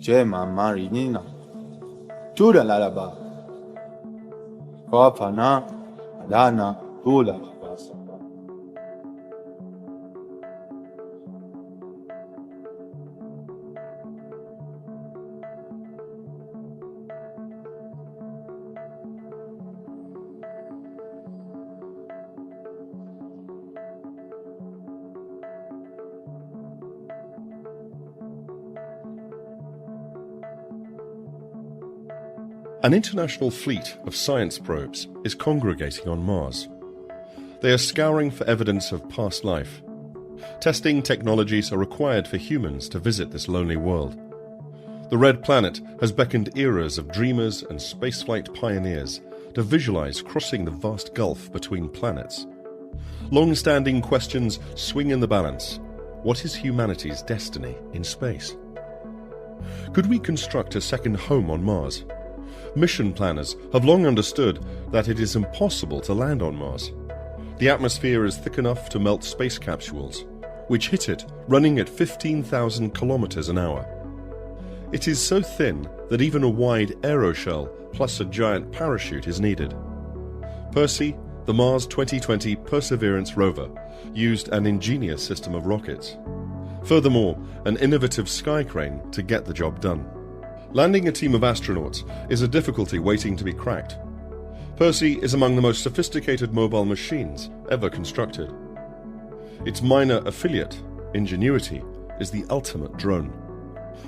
Gemma Marinina. Juda Laraba. Kopana, Adana, Dula. An international fleet of science probes is congregating on Mars. They are scouring for evidence of past life. Testing technologies are required for humans to visit this lonely world. The Red Planet has beckoned eras of dreamers and spaceflight pioneers to visualize crossing the vast gulf between planets. Long-standing questions swing in the balance. What is humanity's destiny in space? Could we construct a second home on Mars? Mission planners have long understood that it is impossible to land on Mars. The atmosphere is thick enough to melt space capsules, which hit it running at 15,000 kilometers an hour. It is so thin that even a wide aeroshell plus a giant parachute is needed. Percy, the Mars 2020 Perseverance rover, used an ingenious system of rockets. Furthermore, an innovative sky crane to get the job done. Landing a team of astronauts is a difficulty waiting to be cracked. Percy is among the most sophisticated mobile machines ever constructed. Its minor affiliate, Ingenuity, is the ultimate drone,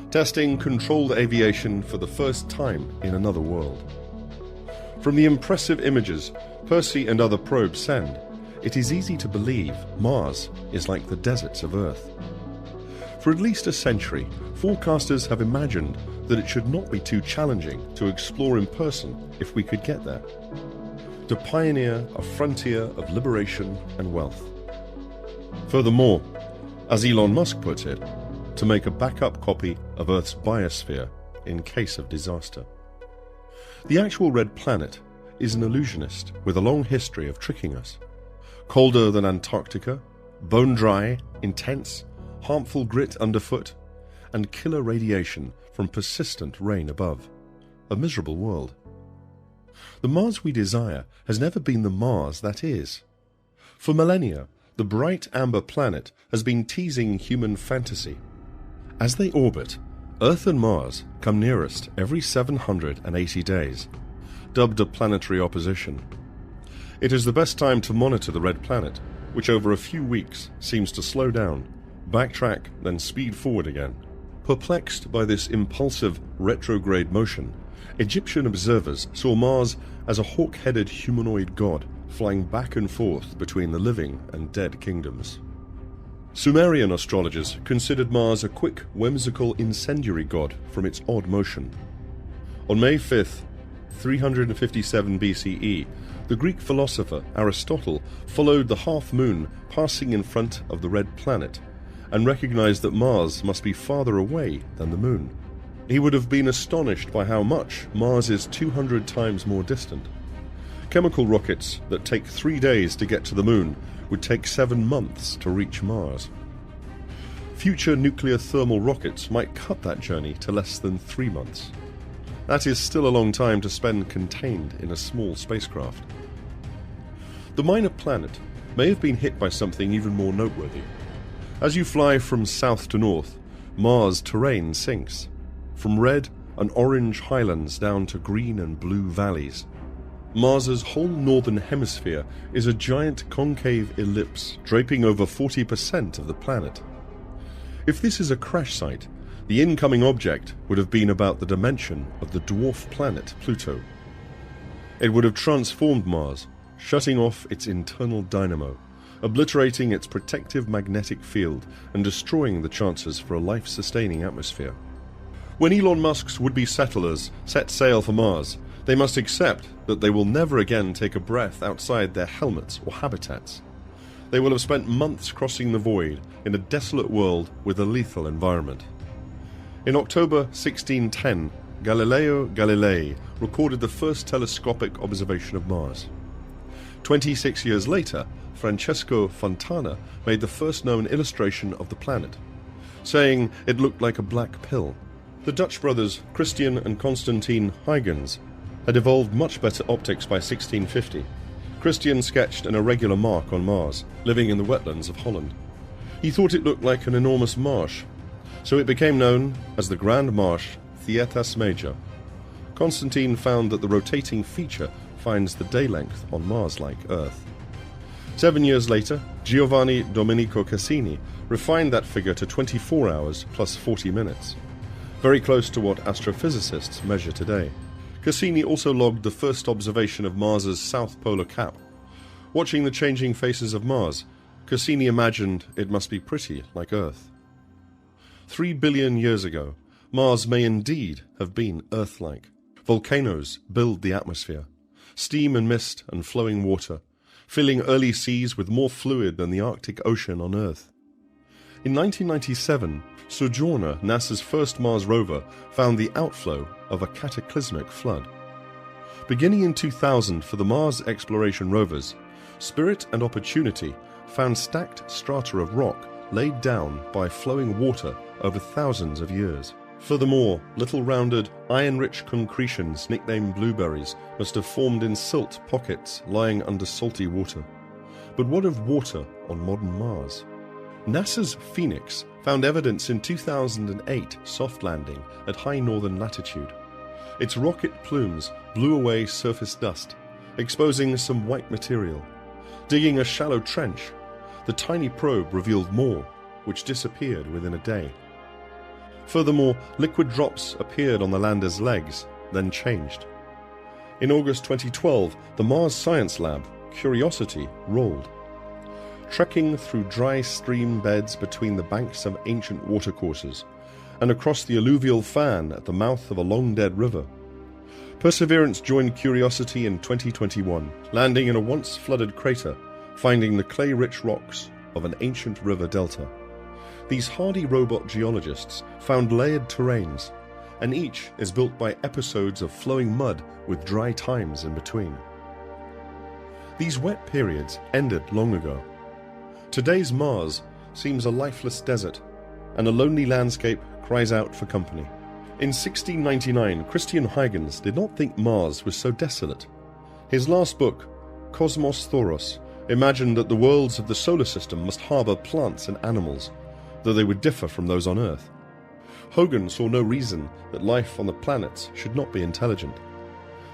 testing controlled aviation for the first time in another world. From the impressive images Percy and other probes send, it is easy to believe Mars is like the deserts of Earth. For at least a century, forecasters have imagined that it should not be too challenging to explore in person if we could get there, to pioneer a frontier of liberation and wealth. Furthermore, as Elon Musk puts it, to make a backup copy of Earth's biosphere in case of disaster. The actual Red Planet is an illusionist with a long history of tricking us. Colder than Antarctica, bone dry, intense, harmful grit underfoot, and killer radiation from persistent rain above. A miserable world. The Mars we desire has never been the Mars that is. For millennia, the bright amber planet has been teasing human fantasy. As they orbit, Earth and Mars come nearest every 780 days, dubbed a planetary opposition. It is the best time to monitor the Red Planet, which over a few weeks seems to slow down, backtrack, then speed forward again. Perplexed by this impulsive retrograde motion, Egyptian observers saw Mars as a hawk-headed humanoid god flying back and forth between the living and dead kingdoms. Sumerian astrologers considered Mars a quick, whimsical, incendiary god from its odd motion. On May 5th, 357 BCE, the Greek philosopher Aristotle followed the half-moon passing in front of the Red Planet and recognized that Mars must be farther away than the Moon. He would have been astonished by how much Mars is 200 times more distant. Chemical rockets that take 3 days to get to the Moon would take 7 months to reach Mars. Future nuclear thermal rockets might cut that journey to less than 3 months. That is still a long time to spend contained in a small spacecraft. The minor planet may have been hit by something even more noteworthy. As you fly from south to north, Mars' terrain sinks, from red and orange highlands down to green and blue valleys. Mars's whole northern hemisphere is a giant concave ellipse draping over 40% of the planet. If this is a crash site, the incoming object would have been about the dimension of the dwarf planet Pluto. It would have transformed Mars, shutting off its internal dynamo, obliterating its protective magnetic field and destroying the chances for a life-sustaining atmosphere. When Elon Musk's would-be settlers set sail for Mars, they must accept that they will never again take a breath outside their helmets or habitats. They will have spent months crossing the void in a desolate world with a lethal environment. In October 1610, Galileo Galilei recorded the first telescopic observation of Mars. 26 years later, Francesco Fontana made the first known illustration of the planet, saying it looked like a black pill. The Dutch brothers Christian and Constantine Huygens had evolved much better optics by 1650. Christian sketched an irregular mark on Mars, living in the wetlands of Holland. He thought it looked like an enormous marsh, so it became known as the Grand Marsh Theatas Major. Constantine found that the rotating feature finds the day length on Mars like Earth. 7 years later, Giovanni Domenico Cassini refined that figure to 24 hours plus 40 minutes, very close to what astrophysicists measure today. Cassini also logged the first observation of Mars's south polar cap. Watching the changing faces of Mars, Cassini imagined it must be pretty like Earth. 3 billion years ago, Mars may indeed have been Earth-like. Volcanoes build the atmosphere, steam and mist and flowing water, filling early seas with more fluid than the Arctic Ocean on Earth. In 1997, Sojourner, NASA's first Mars rover, found the outflow of a cataclysmic flood. Beginning in 2000 for the Mars exploration rovers, Spirit and Opportunity found stacked strata of rock laid down by flowing water over thousands of years. Furthermore, little rounded, iron-rich concretions nicknamed blueberries must have formed in silt pockets lying under salty water. But what of water on modern Mars? NASA's Phoenix found evidence in 2008 soft landing at high northern latitude. Its rocket plumes blew away surface dust, exposing some white material. Digging a shallow trench, the tiny probe revealed more, which disappeared within a day. Furthermore, liquid drops appeared on the lander's legs, then changed. In August 2012, the Mars Science Lab, Curiosity, rolled. Trekking through dry stream beds between the banks of ancient watercourses, and across the alluvial fan at the mouth of a long-dead river. Perseverance joined Curiosity in 2021, landing in a once-flooded crater, finding the clay-rich rocks of an ancient river delta. These hardy robot geologists found layered terrains, and each is built by episodes of flowing mud with dry times in between. These wet periods ended long ago. Today's Mars seems a lifeless desert, and a lonely landscape cries out for company. In 1699, Christian Huygens did not think Mars was so desolate. His last book, Cosmos Thoros, imagined that the worlds of the solar system must harbour plants and animals, though they would differ from those on Earth. Huygens saw no reason that life on the planets should not be intelligent.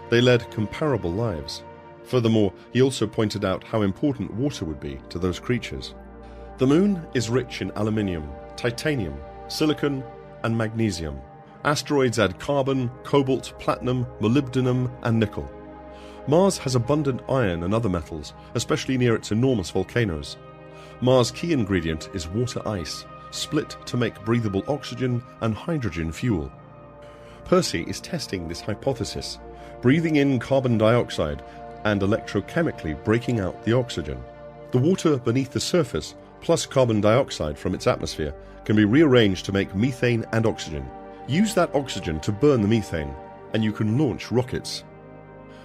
They led comparable lives. Furthermore, he also pointed out how important water would be to those creatures. The Moon is rich in aluminium, titanium, silicon, and magnesium. Asteroids add carbon, cobalt, platinum, molybdenum, and nickel. Mars has abundant iron and other metals, especially near its enormous volcanoes. Mars' key ingredient is water ice, split to make breathable oxygen and hydrogen fuel. Percy is testing this hypothesis, breathing in carbon dioxide and electrochemically breaking out the oxygen. The water beneath the surface, plus carbon dioxide from its atmosphere, can be rearranged to make methane and oxygen. Use that oxygen to burn the methane, and you can launch rockets.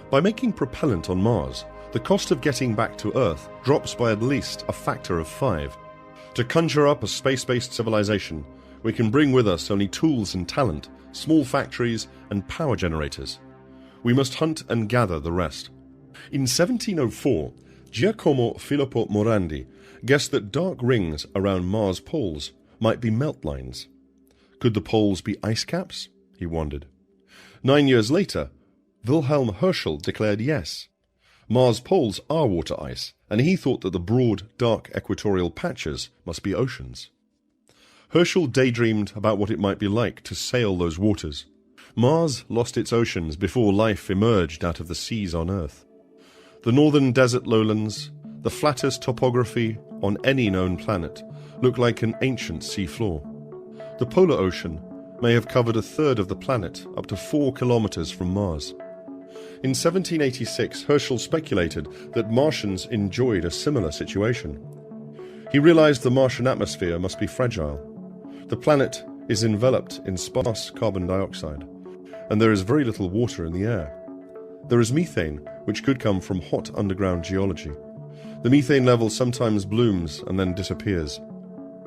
By making propellant on Mars, the cost of getting back to Earth drops by at least a factor of 5. To conjure up a space-based civilization, we can bring with us only tools and talent, small factories and power generators. We must hunt and gather the rest. In 1704, Giacomo Filippo Morandi guessed that dark rings around Mars' poles might be melt lines. Could the poles be ice caps? He wondered. 9 years later, Wilhelm Herschel declared yes. Mars' poles are water ice, and he thought that the broad, dark equatorial patches must be oceans. Herschel daydreamed about what it might be like to sail those waters. Mars lost its oceans before life emerged out of the seas on Earth. The northern desert lowlands, the flattest topography on any known planet, look like an ancient sea floor. The polar ocean may have covered a third of the planet, up to 4 kilometers from Mars. In 1786, Herschel speculated that Martians enjoyed a similar situation. He realized the Martian atmosphere must be fragile. The planet is enveloped in sparse carbon dioxide, and there is very little water in the air. There is methane, which could come from hot underground geology. The methane level sometimes blooms and then disappears.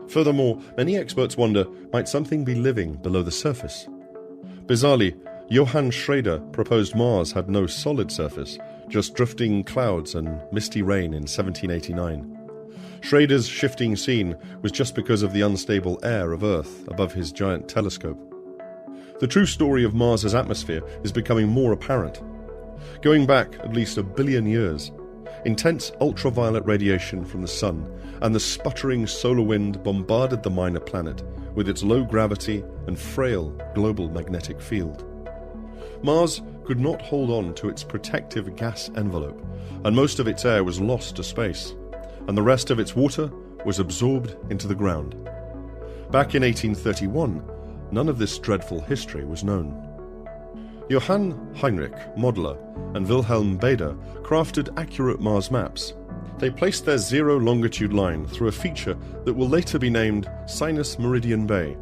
Furthermore, many experts wonder, might something be living below the surface? Bizarrely, Johann Schrader proposed Mars had no solid surface, just drifting clouds and misty rain in 1789. Schrader's shifting scene was just because of the unstable air of Earth above his giant telescope. The true story of Mars's atmosphere is becoming more apparent. Going back at least 1 billion years, intense ultraviolet radiation from the Sun and the sputtering solar wind bombarded the minor planet with its low gravity and frail global magnetic field. Mars could not hold on to its protective gas envelope, and most of its air was lost to space, and the rest of its water was absorbed into the ground. Back in 1831, none of this dreadful history was known. Johann Heinrich Modeler and Wilhelm Bader crafted accurate Mars maps. They placed their zero longitude line through a feature that will later be named Sinus Meridian Bay.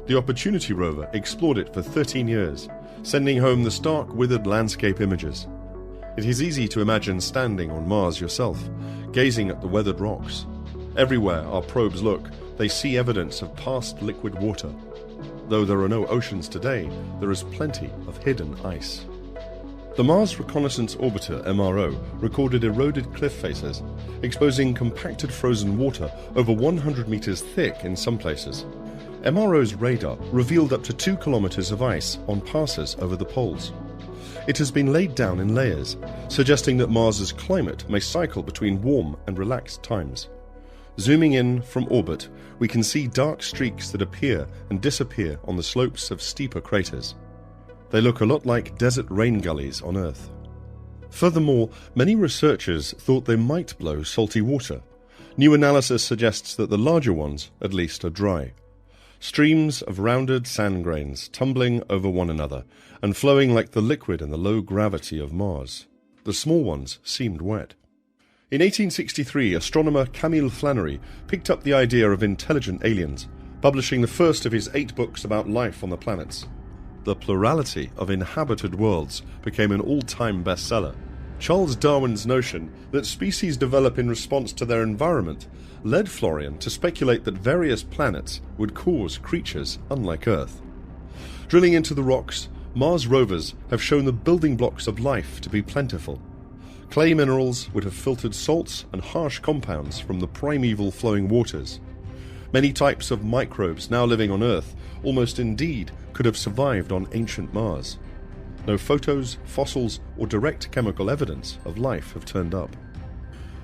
The Opportunity rover explored it for 13 years, sending home the stark, withered landscape images. It is easy to imagine standing on Mars yourself, gazing at the weathered rocks. Everywhere our probes look, they see evidence of past liquid water. Though there are no oceans today, there is plenty of hidden ice. The Mars Reconnaissance Orbiter MRO recorded eroded cliff faces, exposing compacted frozen water over 100 meters thick in some places. MRO's radar revealed up to 2 kilometers of ice on passes over the poles. It has been laid down in layers, suggesting that Mars's climate may cycle between warm and relaxed times. Zooming in from orbit, we can see dark streaks that appear and disappear on the slopes of steeper craters. They look a lot like desert rain gullies on Earth. Furthermore, many researchers thought they might blow salty water. New analysis suggests that the larger ones, at least, are dry. Streams of rounded sand grains tumbling over one another and flowing like the liquid in the low gravity of Mars. The small ones seemed wet. In 1863, astronomer Camille Flannery picked up the idea of intelligent aliens, publishing the first of his 8 books about life on the planets. The Plurality of Inhabited Worlds became an all-time bestseller. Charles Darwin's notion that species develop in response to their environment led Florian to speculate that various planets would cause creatures unlike Earth. Drilling into the rocks, Mars rovers have shown the building blocks of life to be plentiful. Clay minerals would have filtered salts and harsh compounds from the primeval flowing waters. Many types of microbes now living on Earth almost indeed could have survived on ancient Mars. No photos, fossils, or direct chemical evidence of life have turned up.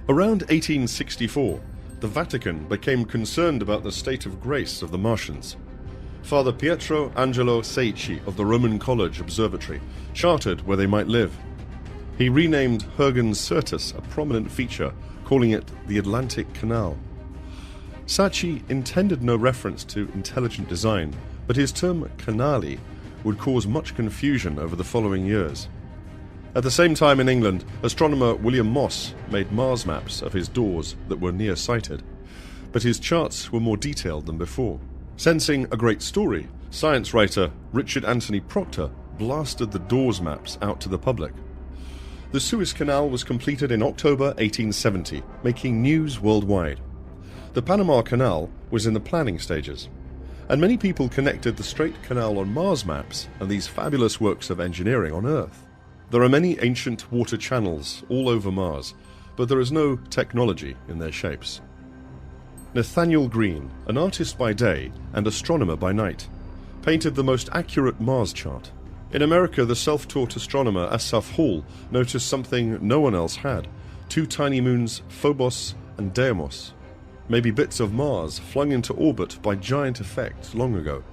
Around 1864, the Vatican became concerned about the state of grace of the Martians. Father Pietro Angelo Seici of the Roman College Observatory charted where they might live. He renamed Huygens Syrtis a prominent feature, calling it the Atlantic Canal. Sacchi intended no reference to intelligent design, but his term canali would cause much confusion over the following years. At the same time in England, astronomer William Moss made Mars maps of his doors that were near-sighted, but his charts were more detailed than before. Sensing a great story, science writer Richard Anthony Proctor blasted the doors maps out to the public. The Suez Canal was completed in October 1870, making news worldwide. The Panama Canal was in the planning stages, and many people connected the Strait Canal on Mars maps and these fabulous works of engineering on Earth. There are many ancient water channels all over Mars, but there is no technology in their shapes. Nathaniel Green, an artist by day and astronomer by night, painted the most accurate Mars chart. In America, the self-taught astronomer Asaph Hall noticed something no one else had: 2 tiny moons, Phobos and Deimos. Maybe bits of Mars flung into orbit by giant effects long ago,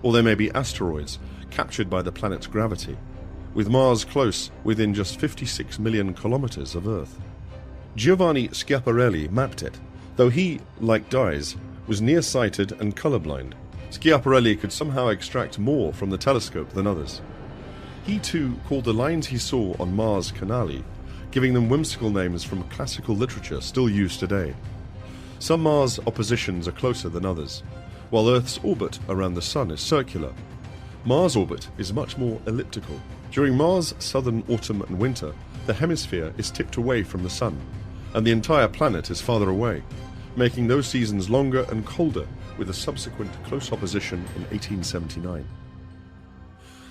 or they may be asteroids captured by the planet's gravity, with Mars close within just 56 million kilometers of Earth. Giovanni Schiaparelli mapped it, though he, like Dies, was nearsighted and colorblind. Schiaparelli could somehow extract more from the telescope than others. He too called the lines he saw on Mars canali, giving them whimsical names from classical literature still used today. Some Mars oppositions are closer than others, while Earth's orbit around the Sun is circular. Mars' orbit is much more elliptical. During Mars' southern autumn and winter, the hemisphere is tipped away from the Sun, and the entire planet is farther away, making those seasons longer and colder, with a subsequent close opposition in 1879.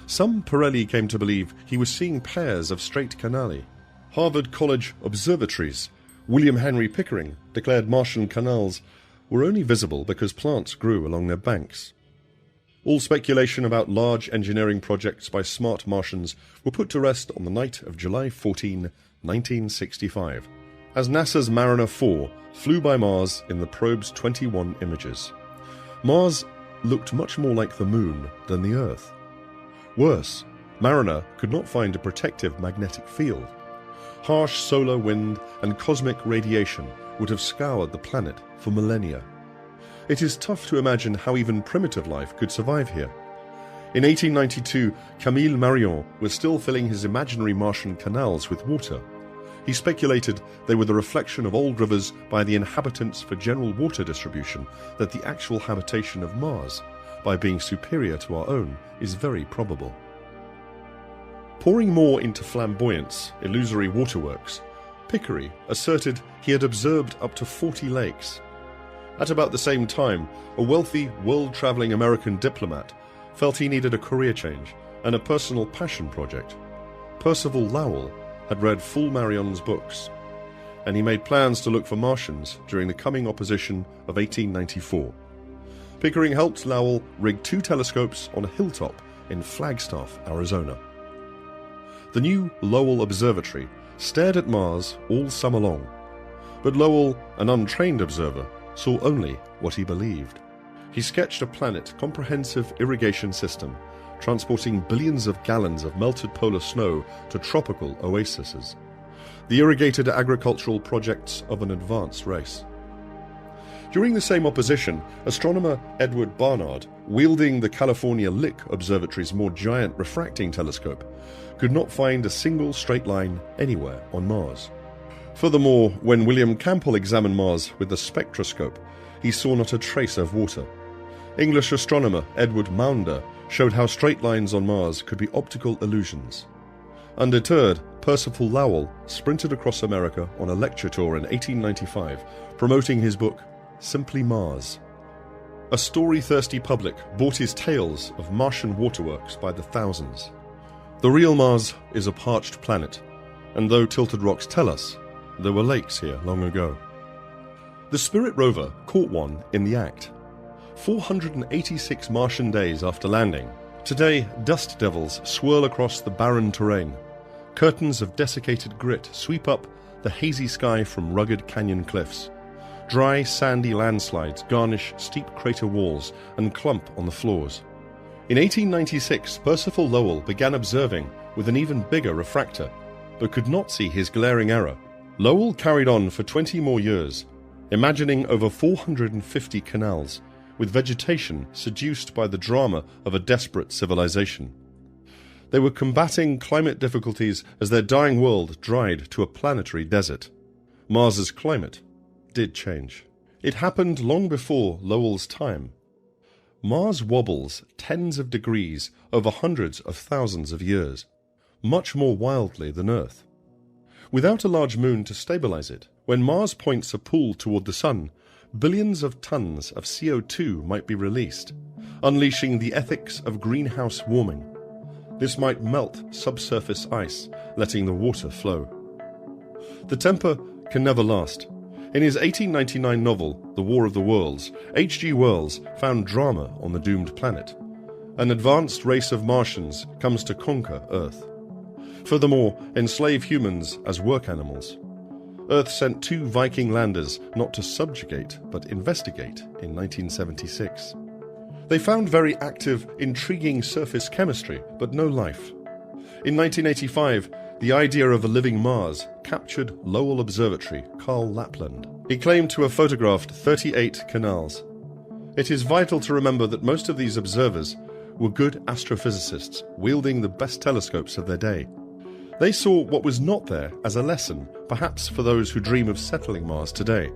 Some Pirelli came to believe he was seeing pairs of straight canali. Harvard College observatories, William Henry Pickering, declared Martian canals were only visible because plants grew along their banks. All speculation about large engineering projects by smart Martians were put to rest on the night of July 14, 1965, as NASA's Mariner 4 flew by Mars in the probe's 21 images. Mars looked much more like the Moon than the Earth. Worse, Mariner could not find a protective magnetic field. Harsh solar wind and cosmic radiation would have scoured the planet for millennia. It is tough to imagine how even primitive life could survive here. In 1892, Camille Marion was still filling his imaginary Martian canals with water. He speculated they were the reflection of old rivers by the inhabitants for general water distribution, that the actual habitation of Mars, by being superior to our own, is very probable. Pouring more into flamboyance, illusory waterworks, Pickering asserted he had observed up to 40 lakes. At about the same time, a wealthy, world-traveling American diplomat felt he needed a career change and a personal passion project. Percival Lowell had read Full Marion's books, and he made plans to look for Martians during the coming opposition of 1894. Pickering helped Lowell rig 2 telescopes on a hilltop in Flagstaff, Arizona. The new Lowell Observatory stared at Mars all summer long, but Lowell, an untrained observer, saw only what he believed. He sketched a planet comprehensive irrigation system, transporting billions of gallons of melted polar snow to tropical oases, the irrigated agricultural projects of an advanced race. During the same opposition, astronomer Edward Barnard, wielding the California Lick Observatory's more giant refracting telescope, could not find a single straight line anywhere on Mars. Furthermore, when William Campbell examined Mars with the spectroscope, he saw not a trace of water. English astronomer Edward Maunder showed how straight lines on Mars could be optical illusions. Undeterred, Percival Lowell sprinted across America on a lecture tour in 1895, promoting his book, Simply Mars. A story-thirsty public bought his tales of Martian waterworks by the thousands. The real Mars is a parched planet, and though tilted rocks tell us, there were lakes here long ago. The Spirit rover caught one in the act. 486 Martian days after landing, today dust devils swirl across the barren terrain. Curtains of desiccated grit sweep up the hazy sky from rugged canyon cliffs. Dry, sandy landslides garnish steep crater walls and clump on the floors. In 1896, Percival Lowell began observing with an even bigger refractor, but could not see his glaring error. Lowell carried on for 20 more years, imagining over 450 canals, with vegetation seduced by the drama of a desperate civilization. They were combating climate difficulties as their dying world dried to a planetary desert. Mars's climate did change. It happened long before Lowell's time. Mars wobbles tens of degrees over hundreds of thousands of years, much more wildly than Earth. Without a large moon to stabilize it, when Mars points a pull toward the Sun, billions of tons of CO2 might be released, unleashing the ethics of greenhouse warming. This might melt subsurface ice, letting the water flow. The temper can never last. In his 1899 novel, The War of the Worlds, H.G. Wells found drama on the doomed planet. An advanced race of Martians comes to conquer Earth. Furthermore, enslave humans as work animals. Earth sent 2 Viking landers not to subjugate, but investigate in 1976. They found very active, intriguing surface chemistry, but no life. In 1985, the idea of a living Mars captured Lowell Observatory Carl Lapland. He claimed to have photographed 38 canals. It is vital to remember that most of these observers were good astrophysicists, wielding the best telescopes of their day. They saw what was not there as a lesson, perhaps for those who dream of settling Mars today.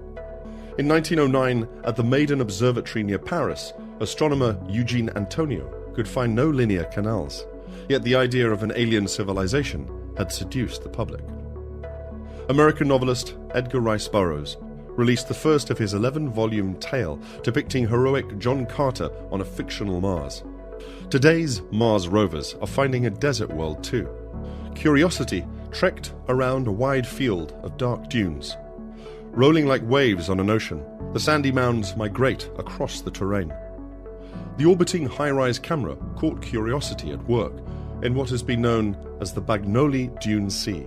In 1909, at the Maiden Observatory near Paris, astronomer Eugene Antonio could find no linear canals, yet the idea of an alien civilization had seduced the public. American novelist Edgar Rice Burroughs released the first of his 11-volume tale depicting heroic John Carter on a fictional Mars. Today's Mars rovers are finding a desert world too. Curiosity trekked around a wide field of dark dunes. Rolling like waves on an ocean, the sandy mounds migrate across the terrain. The orbiting high-rise camera caught Curiosity at work in what has been known as the Bagnoli Dune Sea.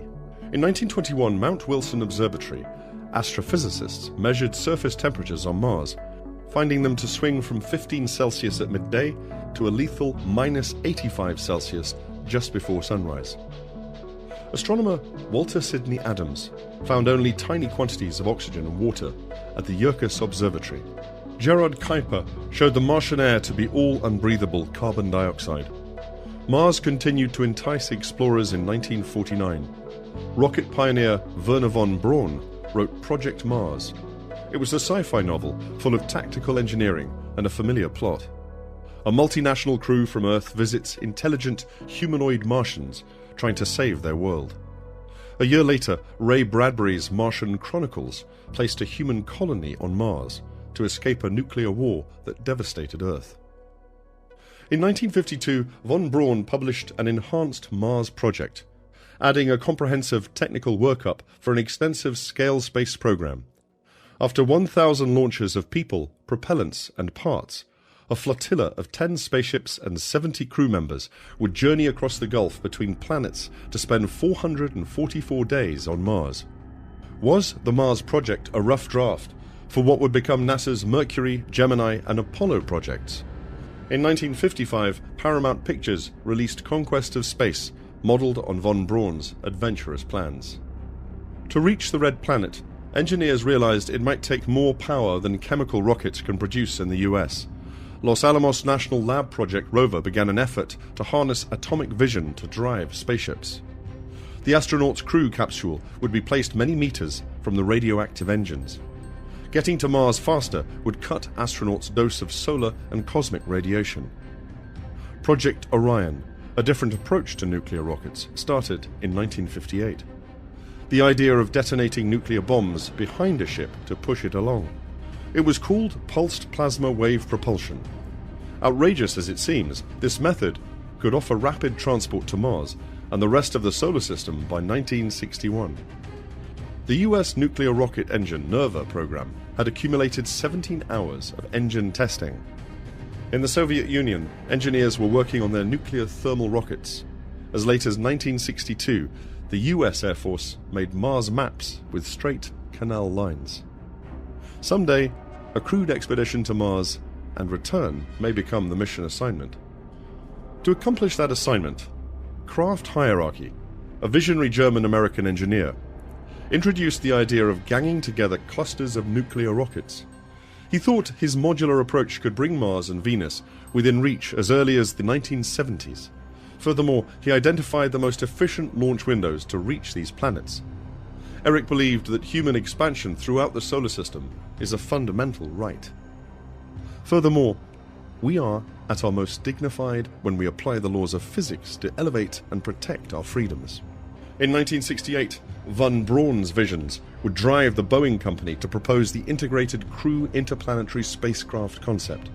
In 1921, Mount Wilson Observatory astrophysicists measured surface temperatures on Mars, finding them to swing from 15 Celsius at midday to a lethal -85 Celsius just before sunrise. Astronomer Walter Sidney Adams found only tiny quantities of oxygen and water at the Yerkes Observatory. Gerard Kuiper showed the Martian air to be all unbreathable carbon dioxide. Mars continued to entice explorers in 1949. Rocket pioneer Wernher von Braun wrote Project Mars. It was a sci-fi novel full of tactical engineering and a familiar plot. A multinational crew from Earth visits intelligent humanoid Martians trying to save their world. A year later, Ray Bradbury's Martian Chronicles placed a human colony on Mars to escape a nuclear war that devastated Earth. In 1952, von Braun published an enhanced Mars project, adding a comprehensive technical workup for an extensive scale space program. After 1,000 launches of people, propellants, and parts, a flotilla of 10 spaceships and 70 crew members would journey across the Gulf between planets to spend 444 days on Mars. Was the Mars project a rough draft for what would become NASA's Mercury, Gemini, and Apollo projects? In 1955, Paramount Pictures released Conquest of Space, modelled on von Braun's adventurous plans. To reach the Red Planet, engineers realized it might take more power than chemical rockets can produce in the US. Los Alamos National Lab Project rover began an effort to harness atomic vision to drive spaceships. The astronauts' crew capsule would be placed many meters from the radioactive engines. Getting to Mars faster would cut astronauts' dose of solar and cosmic radiation. Project Orion, a different approach to nuclear rockets, started in 1958. The idea of detonating nuclear bombs behind a ship to push it along. It was called pulsed plasma wave propulsion. Outrageous as it seems, this method could offer rapid transport to Mars and the rest of the solar system by 1961. The US nuclear rocket engine NERVA program had accumulated 17 hours of engine testing. In the Soviet Union, engineers were working on their nuclear thermal rockets. As late as 1962, the US Air Force made Mars maps with straight canal lines. Someday, a crewed expedition to Mars and return may become the mission assignment. To accomplish that assignment, Kraft Hierarchy, a visionary German-American engineer, introduced the idea of ganging together clusters of nuclear rockets. He thought his modular approach could bring Mars and Venus within reach as early as the 1970s. Furthermore, he identified the most efficient launch windows to reach these planets. Eric believed that human expansion throughout the solar system is a fundamental right. Furthermore, we are at our most dignified when we apply the laws of physics to elevate and protect our freedoms. In 1968, von Braun's visions would drive the Boeing company to propose the Integrated Crew Interplanetary Spacecraft concept.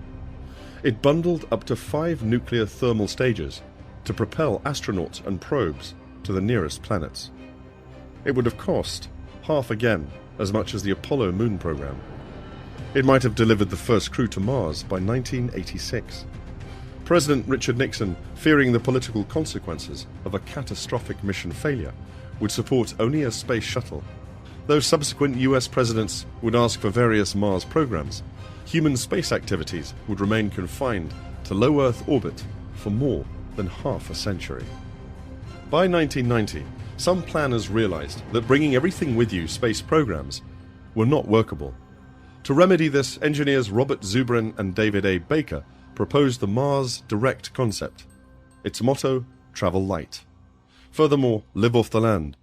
It bundled up to 5 nuclear thermal stages to propel astronauts and probes to the nearest planets. It would have cost half again as much as the Apollo moon program. It might have delivered the first crew to Mars by 1986. President Richard Nixon, fearing the political consequences of a catastrophic mission failure, would support only a space shuttle. Though subsequent US presidents would ask for various Mars programs, human space activities would remain confined to low Earth orbit for more than half a century. By 1990, some planners realized that bringing everything with you space programs were not workable. To remedy this, engineers Robert Zubrin and David A. Baker proposed the Mars Direct concept. Its motto, travel light. Furthermore, live off the land.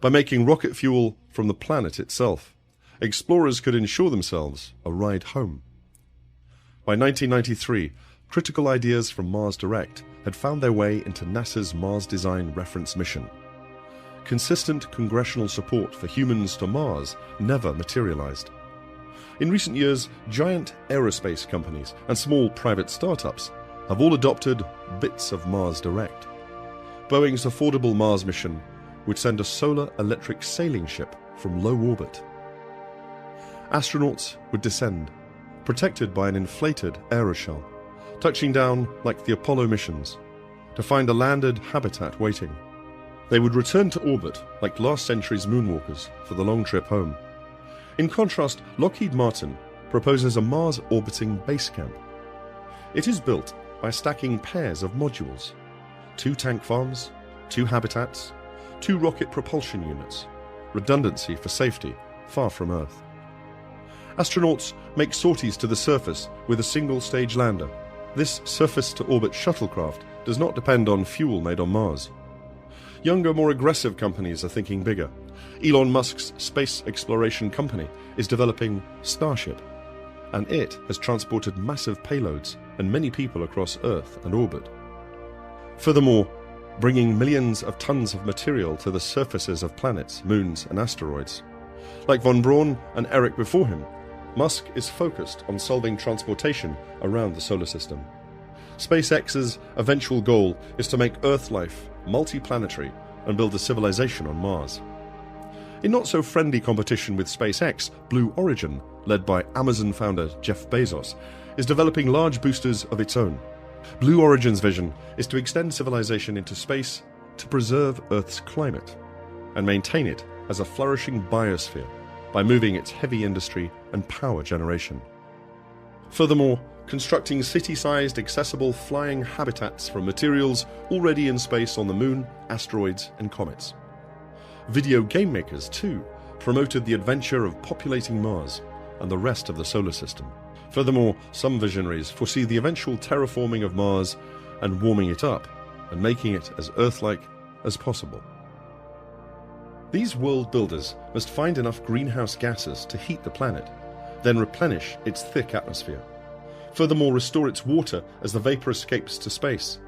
By making rocket fuel from the planet itself, explorers could ensure themselves a ride home. By 1993, critical ideas from Mars Direct had found their way into NASA's Mars Design Reference Mission. Consistent congressional support for humans to Mars never materialized. In recent years, giant aerospace companies and small private startups have all adopted bits of Mars Direct. Boeing's affordable Mars mission would send a solar electric sailing ship from low orbit. Astronauts would descend, protected by an inflated aeroshell, touching down like the Apollo missions, to find a landed habitat waiting. They would return to orbit like last century's moonwalkers for the long trip home. In contrast, Lockheed Martin proposes a Mars-orbiting base camp. It is built by stacking pairs of modules, 2 tank farms, 2 habitats, 2 rocket propulsion units, redundancy for safety, far from Earth. Astronauts make sorties to the surface with a single-stage lander. This surface-to-orbit shuttlecraft does not depend on fuel made on Mars. Younger, more aggressive companies are thinking bigger. Elon Musk's space exploration company is developing Starship, and it has transported massive payloads and many people across Earth and orbit. Furthermore, bringing millions of tons of material to the surfaces of planets, moons, and asteroids. Like von Braun and Eric before him, Musk is focused on solving transportation around the solar system. SpaceX's eventual goal is to make Earth life multi-planetary and build a civilization on Mars. In not-so-friendly competition with SpaceX, Blue Origin, led by Amazon founder Jeff Bezos, is developing large boosters of its own. Blue Origin's vision is to extend civilization into space to preserve Earth's climate and maintain it as a flourishing biosphere by moving its heavy industry and power generation. Furthermore, constructing city-sized accessible flying habitats from materials already in space on the Moon, asteroids, and comets. Video game makers, too, promoted the adventure of populating Mars and the rest of the solar system. Furthermore, some visionaries foresee the eventual terraforming of Mars and warming it up and making it as Earth-like as possible. These world builders must find enough greenhouse gases to heat the planet, then replenish its thick atmosphere. Furthermore, restore its water as the vapor escapes to space.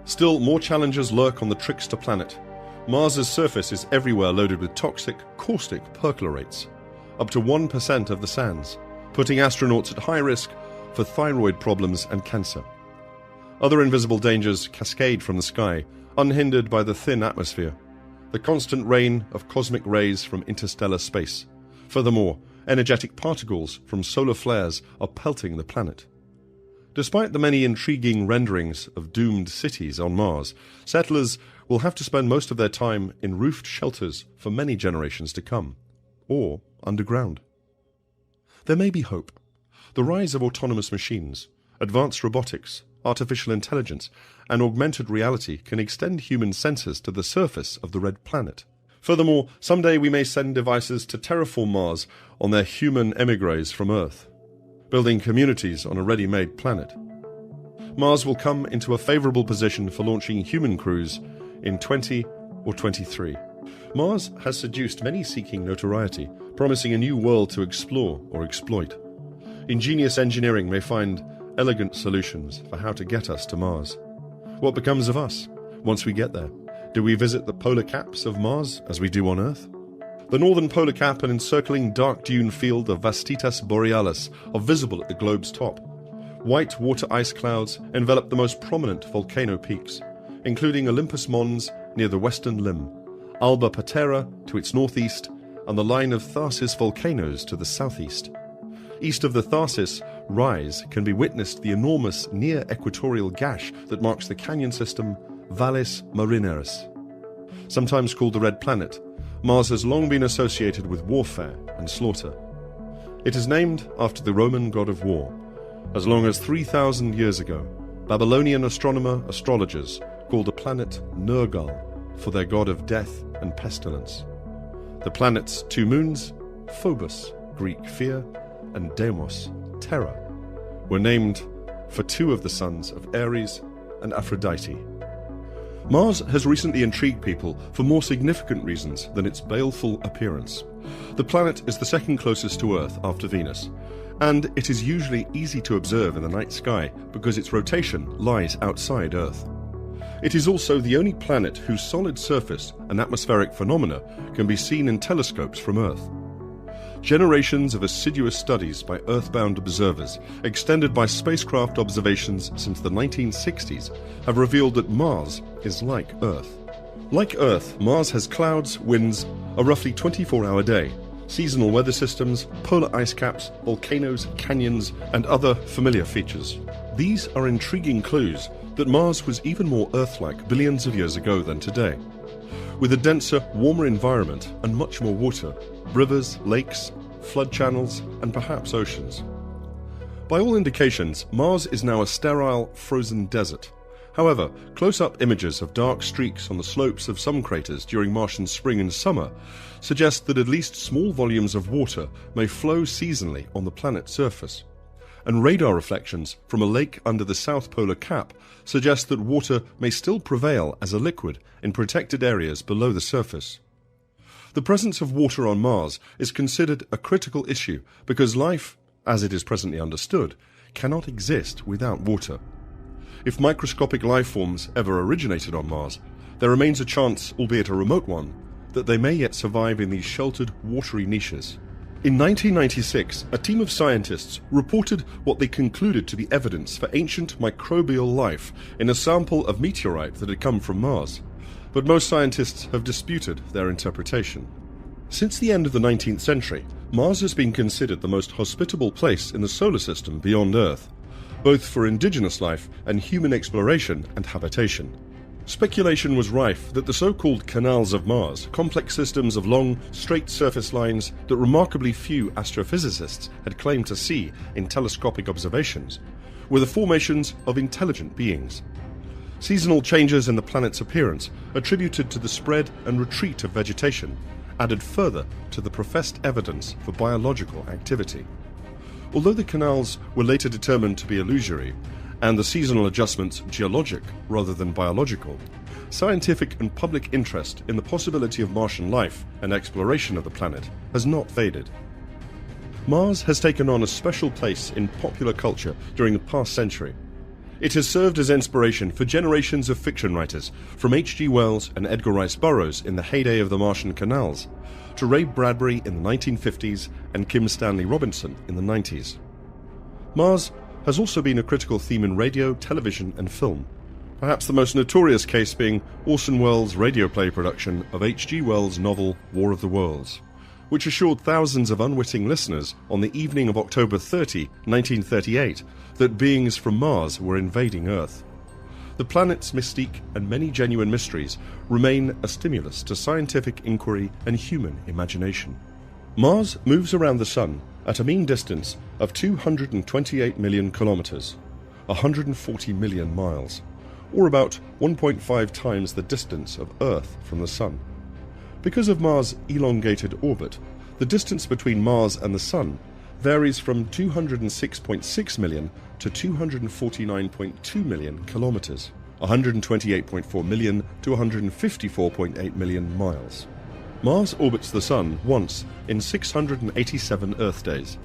Still, more challenges lurk on the trickster planet. Mars's surface is everywhere loaded with toxic, caustic perchlorates, up to 1% of the sands, putting astronauts at high risk for thyroid problems and cancer. Other invisible dangers cascade from the sky, unhindered by the thin atmosphere, the constant rain of cosmic rays from interstellar space. Furthermore, energetic particles from solar flares are pelting the planet. Despite the many intriguing renderings of doomed cities on Mars, settlers will have to spend most of their time in roofed shelters for many generations to come, or underground. There may be hope. The rise of autonomous machines, advanced robotics, artificial intelligence, and augmented reality can extend human senses to the surface of the red planet. Furthermore, someday we may send devices to terraform Mars on their human emigres from Earth, building communities on a ready-made planet. Mars will come into a favorable position for launching human crews in 20 or 23. Mars has seduced many seeking notoriety, promising a new world to explore or exploit. Ingenious engineering may find elegant solutions for how to get us to Mars. What becomes of us once we get there? Do we visit the polar caps of Mars as we do on Earth? The northern polar cap and encircling dark dune field of Vastitas Borealis are visible at the globe's top. White water ice clouds envelop the most prominent volcano peaks, including Olympus Mons near the western limb, Alba Patera to its northeast, and the line of Tharsis volcanoes to the southeast. East of the Tharsis rise can be witnessed the enormous near-equatorial gash that marks the canyon system Valles Marineris. Sometimes called the Red Planet, Mars has long been associated with warfare and slaughter. It is named after the Roman god of war. As long as 3,000 years ago, Babylonian astrologers called the planet Nergal for their god of death and pestilence. The planet's 2 moons, Phobos, Greek fear, and Deimos, terror, were named for 2 of the sons of Ares and Aphrodite. Mars has recently intrigued people for more significant reasons than its baleful appearance. The planet is the second closest to Earth after Venus, and it is usually easy to observe in the night sky because its rotation lies outside Earth. It is also the only planet whose solid surface and atmospheric phenomena can be seen in telescopes from Earth. generations of assiduous studies by Earthbound observers, extended by spacecraft observations since the 1960s, have revealed that Mars is like Earth. Like Earth, Mars has clouds, winds, a roughly 24-hour day, seasonal weather systems, polar ice caps, volcanoes, canyons, and other familiar features. These are intriguing clues that Mars was even more Earth-like billions of years ago than today, with a denser, warmer environment and much more water, rivers, lakes, flood channels, and perhaps oceans. By all indications, Mars is now a sterile, frozen desert. However, close-up images of dark streaks on the slopes of some craters during Martian spring and summer suggest that at least small volumes of water may flow seasonally on the planet's surface. And radar reflections from a lake under the South Polar Cap suggest that water may still prevail as a liquid in protected areas below the surface. The presence of water on Mars is considered a critical issue because life, as it is presently understood, cannot exist without water. If microscopic life forms ever originated on Mars, there remains a chance, albeit a remote one, that they may yet survive in these sheltered, watery niches. In 1996, a team of scientists reported what they concluded to be evidence for ancient microbial life in a sample of meteorite that had come from Mars, but most scientists have disputed their interpretation. Since the end of the 19th century, Mars has been considered the most hospitable place in the solar system beyond Earth, both for indigenous life and human exploration and habitation. Speculation was rife that the so-called canals of Mars, complex systems of long, straight surface lines that remarkably few astrophysicists had claimed to see in telescopic observations, were the formations of intelligent beings. Seasonal changes in the planet's appearance, attributed to the spread and retreat of vegetation, added further to the professed evidence for biological activity. Although the canals were later determined to be illusory, and the seasonal adjustments geologic rather than biological, scientific and public interest in the possibility of Martian life and exploration of the planet has not faded. Mars has taken on a special place in popular culture during the past century. It has served as inspiration for generations of fiction writers, from H.G. Wells and Edgar Rice Burroughs in the heyday of the Martian canals, to Ray Bradbury in the 1950s and Kim Stanley Robinson in the 90s. Mars has also been a critical theme in radio, television, and film, perhaps the most notorious case being Orson Welles' radio play production of H.G. Wells' novel War of the Worlds, which assured thousands of unwitting listeners on the evening of October 30, 1938, that beings from Mars were invading Earth. The planet's mystique and many genuine mysteries remain a stimulus to scientific inquiry and human imagination. Mars moves around the Sun at a mean distance of 228 million kilometers, 140 million miles, or about 1.5 times the distance of Earth from the Sun. Because of Mars' elongated orbit, the distance between Mars and the Sun varies from 206.6 million to 249.2 million kilometers, 128.4 million to 154.8 million miles. Mars orbits the Sun once in 687 Earth days,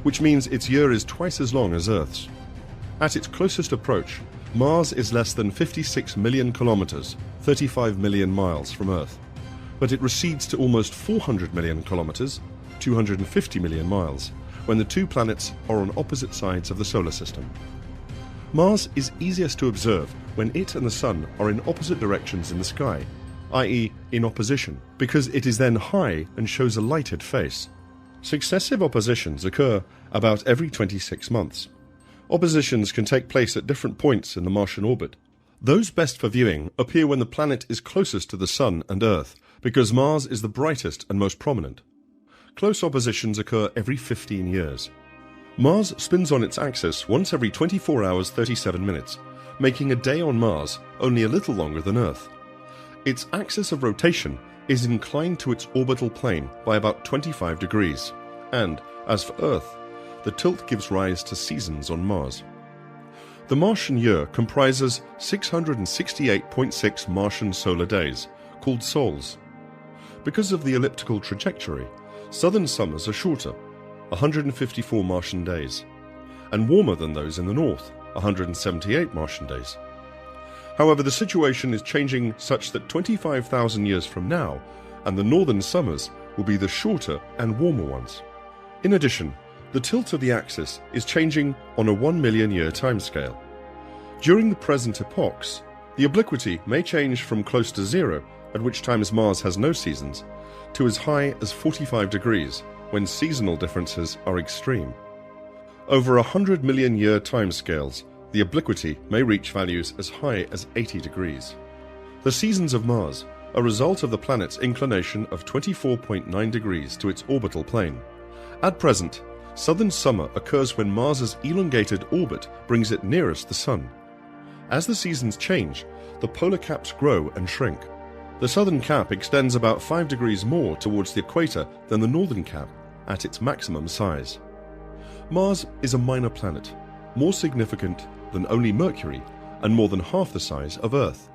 which means its year is twice as long as Earth's. At its closest approach, Mars is less than 56 million kilometers, 35 million miles from Earth, but it recedes to almost 400 million kilometers, 250 million miles, when the two planets are on opposite sides of the solar system. Mars is easiest to observe when it and the Sun are in opposite directions in the sky, i.e. in opposition, because it is then high and shows a lighted face. Successive oppositions occur about every 26 months. Oppositions can take place at different points in the Martian orbit. Those best for viewing appear when the planet is closest to the Sun and Earth, because Mars is the brightest and most prominent. Close oppositions occur every 15 years. Mars spins on its axis once every 24 hours 37 minutes, making a day on Mars only a little longer than Earth. Its axis of rotation is inclined to its orbital plane by about 25 degrees, and, as for Earth, the tilt gives rise to seasons on Mars. The Martian year comprises 668.6 Martian solar days, called sols. Because of the elliptical trajectory, southern summers are shorter, 154 Martian days, and warmer than those in the north, 178 Martian days. However, the situation is changing such that 25,000 years from now, and the northern summers will be the shorter and warmer ones. In addition, the tilt of the axis is changing on a 1 million year timescale. During the present epochs, the obliquity may change from close to zero, at which times Mars has no seasons, to as high as 45 degrees, when seasonal differences are extreme. Over 100 million year timescales, the obliquity may reach values as high as 80 degrees. The seasons of Mars are a result of the planet's inclination of 24.9 degrees to its orbital plane. At present, southern summer occurs when Mars's elongated orbit brings it nearest the Sun. As the seasons change, the polar caps grow and shrink. The southern cap extends about 5 degrees more towards the equator than the northern cap at its maximum size. Mars is a minor planet, more significant than only Mercury and more than half the size of Earth.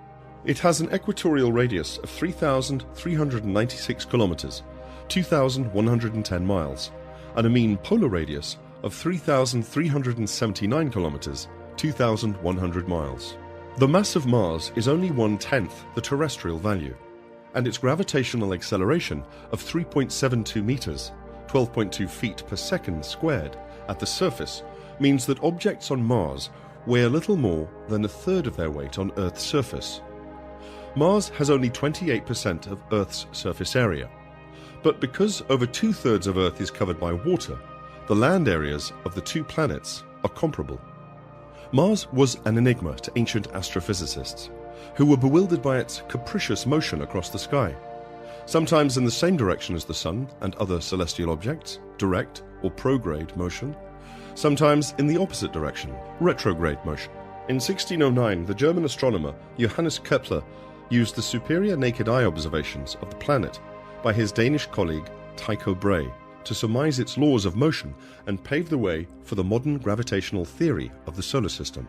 It has an equatorial radius of 3,396 kilometers, 2,110 miles, and a mean polar radius of 3,379 kilometers, 2,100 miles. The mass of Mars is only 1/10 the terrestrial value, and its gravitational acceleration of 3.72 meters, 12.2 feet per second squared, at the surface means that objects on Mars weigh a little more than a third of their weight on Earth's surface. Mars has only 28% of Earth's surface area, but because over 2/3 of Earth is covered by water, the land areas of the two planets are comparable. Mars was an enigma to ancient astrophysicists, who were bewildered by its capricious motion across the sky, sometimes in the same direction as the Sun and other celestial objects, direct or prograde motion, sometimes in the opposite direction, retrograde motion. In 1609, the German astronomer Johannes Kepler used the superior naked eye observations of the planet by his Danish colleague Tycho Brahe to surmise its laws of motion and pave the way for the modern gravitational theory of the solar system.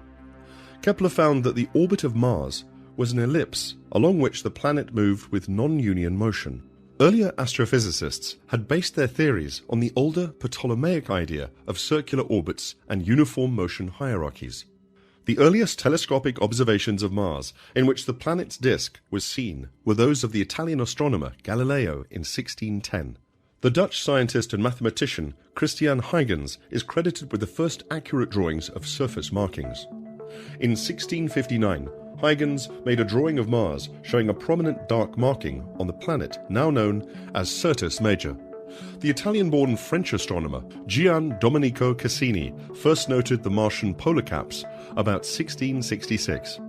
Kepler found that the orbit of Mars was an ellipse along which the planet moved with non-union motion. Earlier astrophysicists had based their theories on the older Ptolemaic idea of circular orbits and uniform motion hierarchies. The earliest telescopic observations of Mars in which the planet's disk was seen were those of the Italian astronomer Galileo in 1610. The Dutch scientist and mathematician Christian Huygens is credited with the first accurate drawings of surface markings. In 1659, Huygens made a drawing of Mars showing a prominent dark marking on the planet now known as Syrtis Major. The Italian-born French astronomer Gian Domenico Cassini first noted the Martian polar caps about 1666.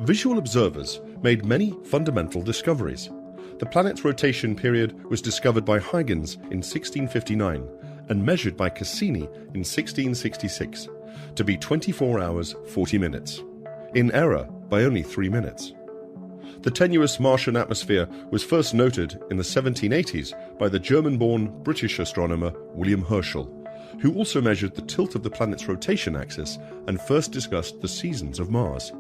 Visual observers made many fundamental discoveries. The planet's rotation period was discovered by Huygens in 1659 and measured by Cassini in 1666 to be 24 hours 40 minutes, in error by only 3 minutes. The tenuous Martian atmosphere was first noted in the 1780s by the German-born British astronomer William Herschel, who also measured the tilt of the planet's rotation axis and first discussed the seasons of Mars.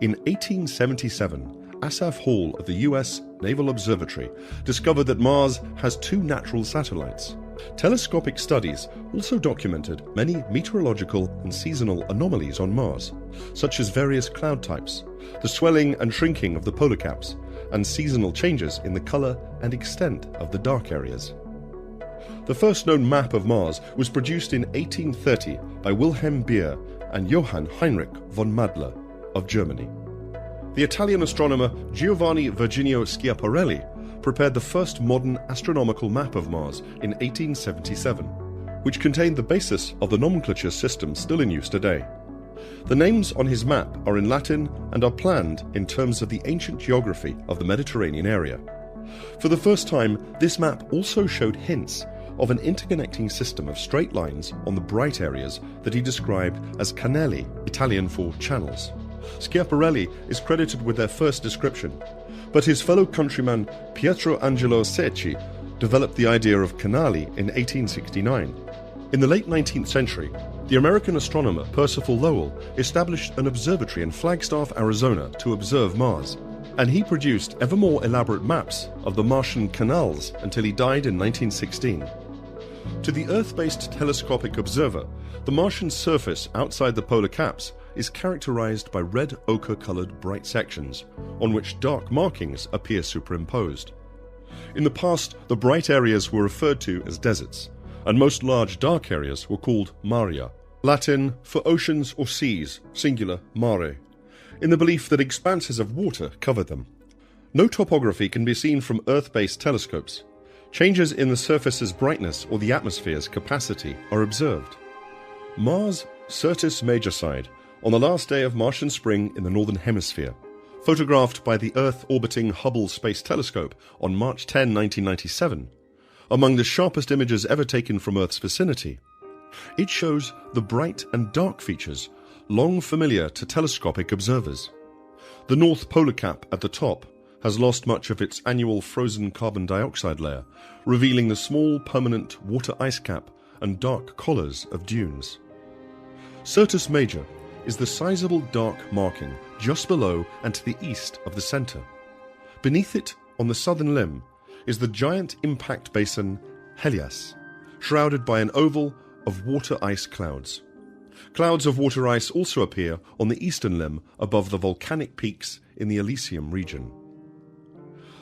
In 1877, Asaph Hall of the U.S. Naval Observatory discovered that Mars has 2 natural satellites. Telescopic studies also documented many meteorological and seasonal anomalies on Mars, such as various cloud types, the swelling and shrinking of the polar caps, and seasonal changes in the color and extent of the dark areas. The first known map of Mars was produced in 1830 by Wilhelm Beer and Johann Heinrich von Madler of Germany. The Italian astronomer Giovanni Virginio Schiaparelli prepared the first modern astronomical map of Mars in 1877, which contained the basis of the nomenclature system still in use today. The names on his map are in Latin and are planned in terms of the ancient geography of the Mediterranean area. For the first time, this map also showed hints of an interconnecting system of straight lines on the bright areas that he described as canali, Italian for channels. Schiaparelli is credited with their first description, but his fellow countryman Pietro Angelo Secchi developed the idea of canali in 1869. In the late 19th century, the American astronomer Percival Lowell established an observatory in Flagstaff, Arizona to observe Mars, and he produced ever more elaborate maps of the Martian canals until he died in 1916. To the Earth-based telescopic observer, the Martian surface outside the polar caps is characterized by red ochre-colored bright sections, on which dark markings appear superimposed. In the past, the bright areas were referred to as deserts, and most large dark areas were called maria, Latin for oceans or seas, singular mare, in the belief that expanses of water covered them. No topography can be seen from Earth-based telescopes. Changes in the surface's brightness or the atmosphere's capacity are observed. Mars' Syrtis Major side, on the last day of Martian spring in the Northern Hemisphere, photographed by the Earth-orbiting Hubble Space Telescope on March 10, 1997, among the sharpest images ever taken from Earth's vicinity. It shows the bright and dark features long familiar to telescopic observers. The North Polar Cap at the top has lost much of its annual frozen carbon dioxide layer, revealing the small permanent water ice cap and dark collars of dunes. Syrtis Major is the sizable dark marking just below and to the east of the center. Beneath it, on the southern limb, is the giant impact basin Helias, shrouded by an oval of water ice clouds. Clouds of water ice also appear on the eastern limb above the volcanic peaks in the Elysium region.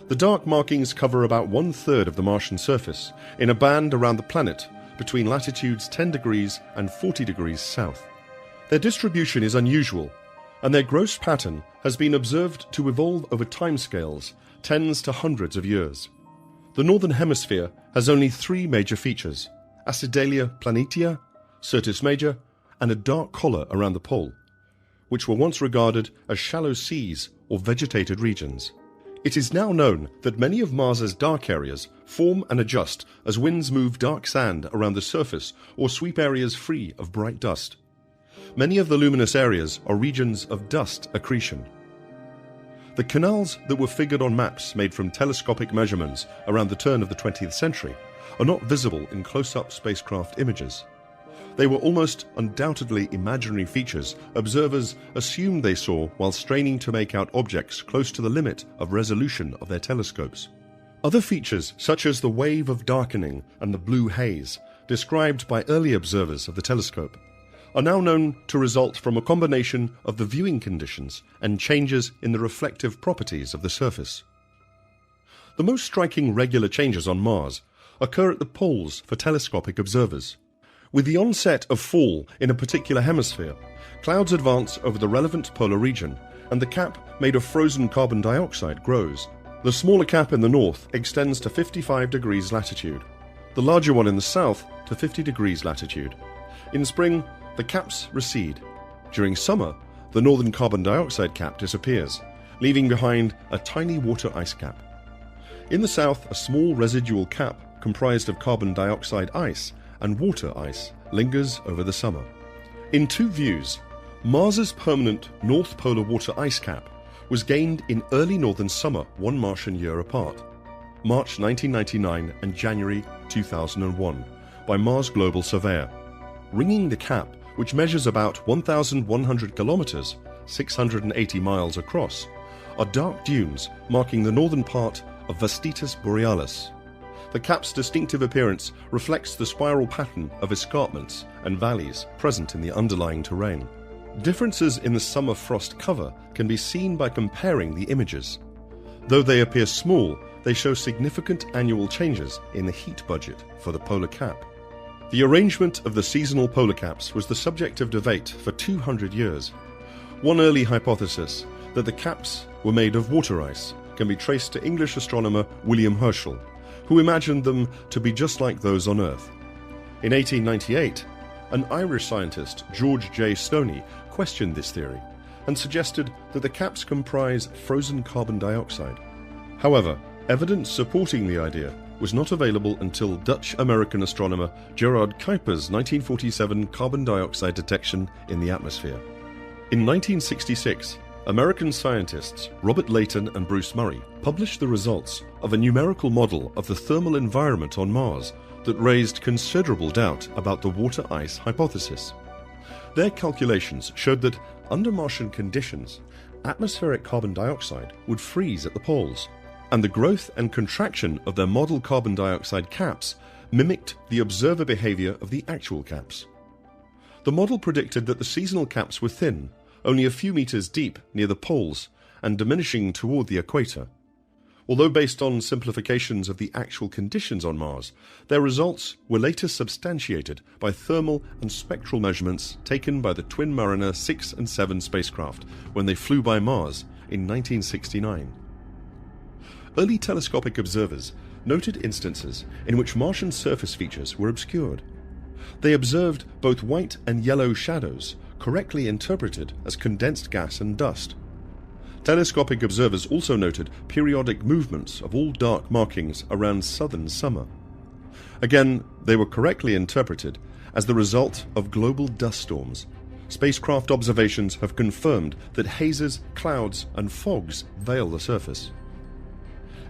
The dark markings cover about 1/3 of the Martian surface in a band around the planet between latitudes 10 degrees and 40 degrees south. Their distribution is unusual, and their gross pattern has been observed to evolve over timescales, tens to hundreds of years. The Northern Hemisphere has only 3 major features: Acidalia planitia, Syrtis Major, and a dark collar around the pole, which were once regarded as shallow seas or vegetated regions. It is now known that many of Mars's dark areas form and adjust as winds move dark sand around the surface or sweep areas free of bright dust. Many of the luminous areas are regions of dust accretion. The canals that were figured on maps made from telescopic measurements around the turn of the 20th century are not visible in close-up spacecraft images. They were almost undoubtedly imaginary features observers assumed they saw while straining to make out objects close to the limit of resolution of their telescopes. Other features, such as the wave of darkening and the blue haze, described by early observers of the telescope, are now known to result from a combination of the viewing conditions and changes in the reflective properties of the surface. The most striking regular changes on Mars occur at the poles for telescopic observers. With the onset of fall in a particular hemisphere, clouds advance over the relevant polar region, and the cap made of frozen carbon dioxide grows. The smaller cap in the north extends to 55 degrees latitude, the larger one in the south to 50 degrees latitude. In spring, the caps recede. During summer, the northern carbon dioxide cap disappears, leaving behind a tiny water ice cap. In the south, a small residual cap comprised of carbon dioxide ice and water ice lingers over the summer. In 2 views, Mars's permanent North Polar water ice cap was gained in early northern summer 1 Martian year apart, March 1999 and January 2001, by Mars Global Surveyor. Ringing the cap, which measures about 1,100 kilometers, 680 miles across, are dark dunes marking the northern part of Vastitas Borealis. The cap's distinctive appearance reflects the spiral pattern of escarpments and valleys present in the underlying terrain. Differences in the summer frost cover can be seen by comparing the images. Though they appear small, they show significant annual changes in the heat budget for the polar cap. The arrangement of the seasonal polar caps was the subject of debate for 200 years. One early hypothesis, that the caps were made of water ice, can be traced to English astronomer William Herschel, who imagined them to be just like those on Earth. In 1898, an Irish scientist, George J. Stoney, questioned this theory and suggested that the caps comprise frozen carbon dioxide. However, evidence supporting the idea was not available until Dutch-American astronomer Gerard Kuiper's 1947 carbon dioxide detection in the atmosphere. In 1966, American scientists Robert Layton and Bruce Murray published the results of a numerical model of the thermal environment on Mars that raised considerable doubt about the water ice hypothesis. Their calculations showed that, under Martian conditions, atmospheric carbon dioxide would freeze at the poles, and the growth and contraction of their model carbon dioxide caps mimicked the observer behavior of the actual caps. The model predicted that the seasonal caps were thin, only a few meters deep near the poles, and diminishing toward the equator, Although based on simplifications of the actual conditions on Mars, their results were later substantiated by thermal and spectral measurements taken by the Twin Mariner 6 and 7 spacecraft when they flew by Mars in 1969. Early telescopic observers noted instances in which Martian surface features were obscured. They observed both white and yellow shadows, correctly interpreted as condensed gas and dust. Telescopic observers also noted periodic movements of all dark markings around southern summer. Again, they were correctly interpreted as the result of global dust storms. Spacecraft observations have confirmed that hazes, clouds, and fogs veil the surface.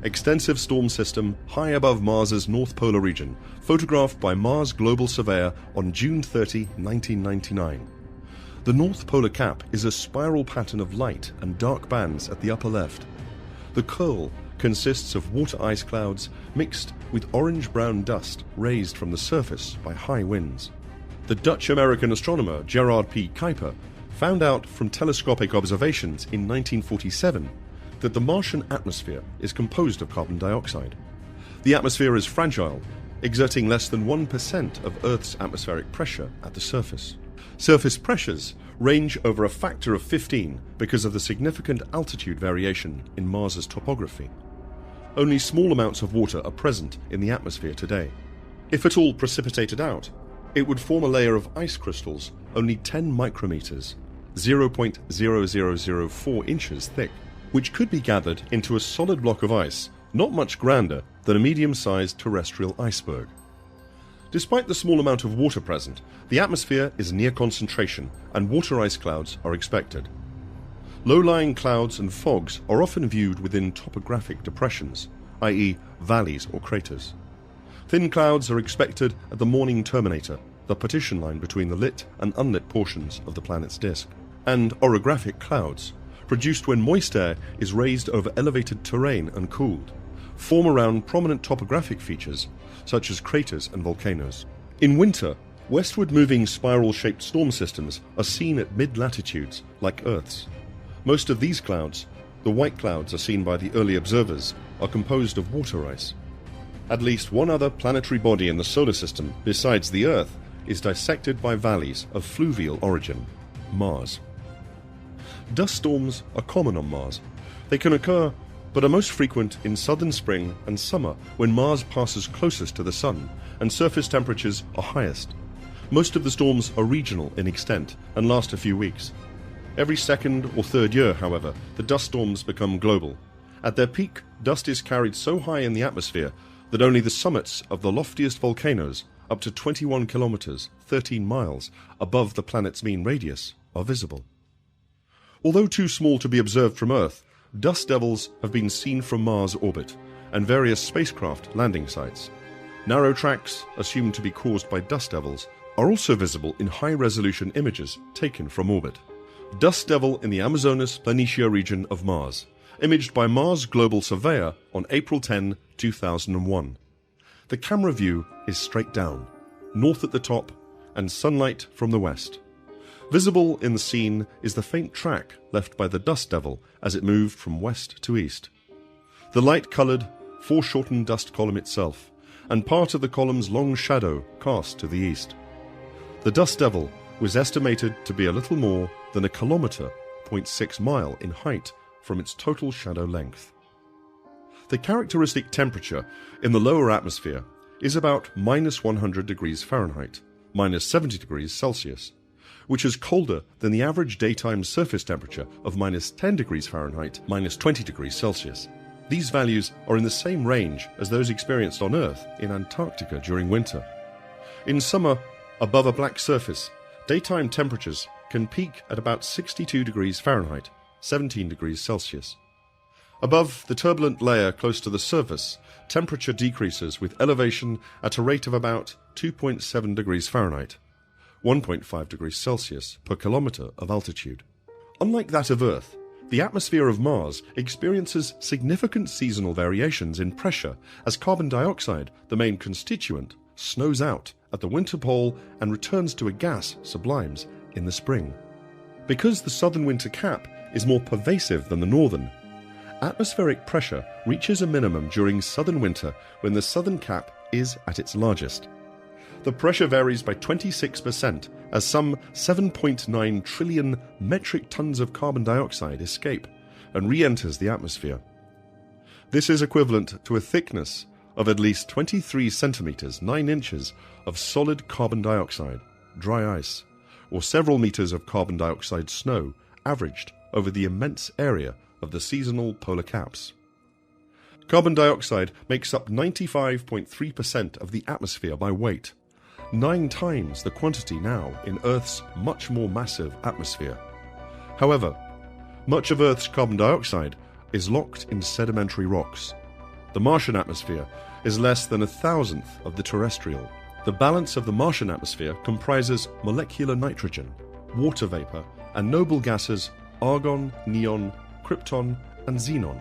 Extensive storm system high above Mars's North Polar region, photographed by Mars Global Surveyor on June 30, 1999. The North Polar Cap is a spiral pattern of light and dark bands at the upper left. The curl consists of water ice clouds mixed with orange-brown dust raised from the surface by high winds. The Dutch-American astronomer Gerard P. Kuiper found out from telescopic observations in 1947 that the Martian atmosphere is composed of carbon dioxide. The atmosphere is fragile, exerting less than 1% of Earth's atmospheric pressure at the surface. Surface pressures range over a factor of 15 because of the significant altitude variation in Mars's topography. Only small amounts of water are present in the atmosphere today. If at all precipitated out, it would form a layer of ice crystals only 10 micrometers, 0.0004 inches thick, which could be gathered into a solid block of ice not much grander than a medium-sized terrestrial iceberg. Despite the small amount of water present, the atmosphere is near concentration and water ice clouds are expected. Low-lying clouds and fogs are often viewed within topographic depressions, i.e. valleys or craters. Thin clouds are expected at the morning terminator, the partition line between the lit and unlit portions of the planet's disk, and orographic clouds, produced when moist air is raised over elevated terrain and cooled, form around prominent topographic features such as craters and volcanoes. In winter, westward moving spiral-shaped storm systems are seen at mid-latitudes like Earth's. Most of these clouds, the white clouds are seen by the early observers, are composed of water ice. At least one other planetary body in the solar system besides the Earth is dissected by valleys of fluvial origin, Mars. Dust storms are common on Mars. They can occur but are most frequent in southern spring and summer when Mars passes closest to the Sun and surface temperatures are highest. Most of the storms are regional in extent and last a few weeks. Every second or third year, however, the dust storms become global. At their peak, dust is carried so high in the atmosphere that only the summits of the loftiest volcanoes, up to 21 kilometers, 13 miles, above the planet's mean radius, are visible. Although too small to be observed from Earth, dust devils have been seen from Mars orbit and various spacecraft landing sites. Narrow tracks, assumed to be caused by dust devils, are also visible in high-resolution images taken from orbit. Dust devil in the Amazonas Planitia region of Mars, imaged by Mars Global Surveyor on April 10, 2001. The camera view is straight down, north at the top, and sunlight from the west. Visible in the scene is the faint track left by the dust devil as it moved from west to east. The light-coloured, foreshortened dust column itself, and part of the column's long shadow cast to the east. The dust devil was estimated to be a little more than a kilometre, 0.6 mile in height from its total shadow length. The characteristic temperature in the lower atmosphere is about minus 100 degrees Fahrenheit, minus 70 degrees Celsius, which is colder than the average daytime surface temperature of minus 10 degrees Fahrenheit, minus 20 degrees Celsius. These values are in the same range as those experienced on Earth in Antarctica during winter. In summer, above a black surface, daytime temperatures can peak at about 62 degrees Fahrenheit, 17 degrees Celsius. Above the turbulent layer close to the surface, temperature decreases with elevation at a rate of about 2.7 degrees Fahrenheit, 1.5 degrees Celsius per kilometre of altitude. Unlike that of Earth, the atmosphere of Mars experiences significant seasonal variations in pressure as carbon dioxide, the main constituent, snows out at the winter pole and returns to a gas, sublimes, in the spring. Because the southern winter cap is more pervasive than the northern, Atmospheric pressure reaches a minimum during southern winter when the southern cap is at its largest. The pressure varies by 26% as some 7.9 trillion metric tons of carbon dioxide escape and re-enters the atmosphere. This is equivalent to a thickness of at least 23 centimeters, 9 inches of solid carbon dioxide, dry ice, or several meters of carbon dioxide snow averaged over the immense area of the seasonal polar caps. Carbon dioxide makes up 95.3% of the atmosphere by weight, 9 times the quantity now in Earth's much more massive atmosphere. However, much of Earth's carbon dioxide is locked in sedimentary rocks. The Martian atmosphere is less than 1,000th of the terrestrial. The balance of the Martian atmosphere comprises molecular nitrogen, water vapor, and noble gases argon, neon, krypton, and xenon.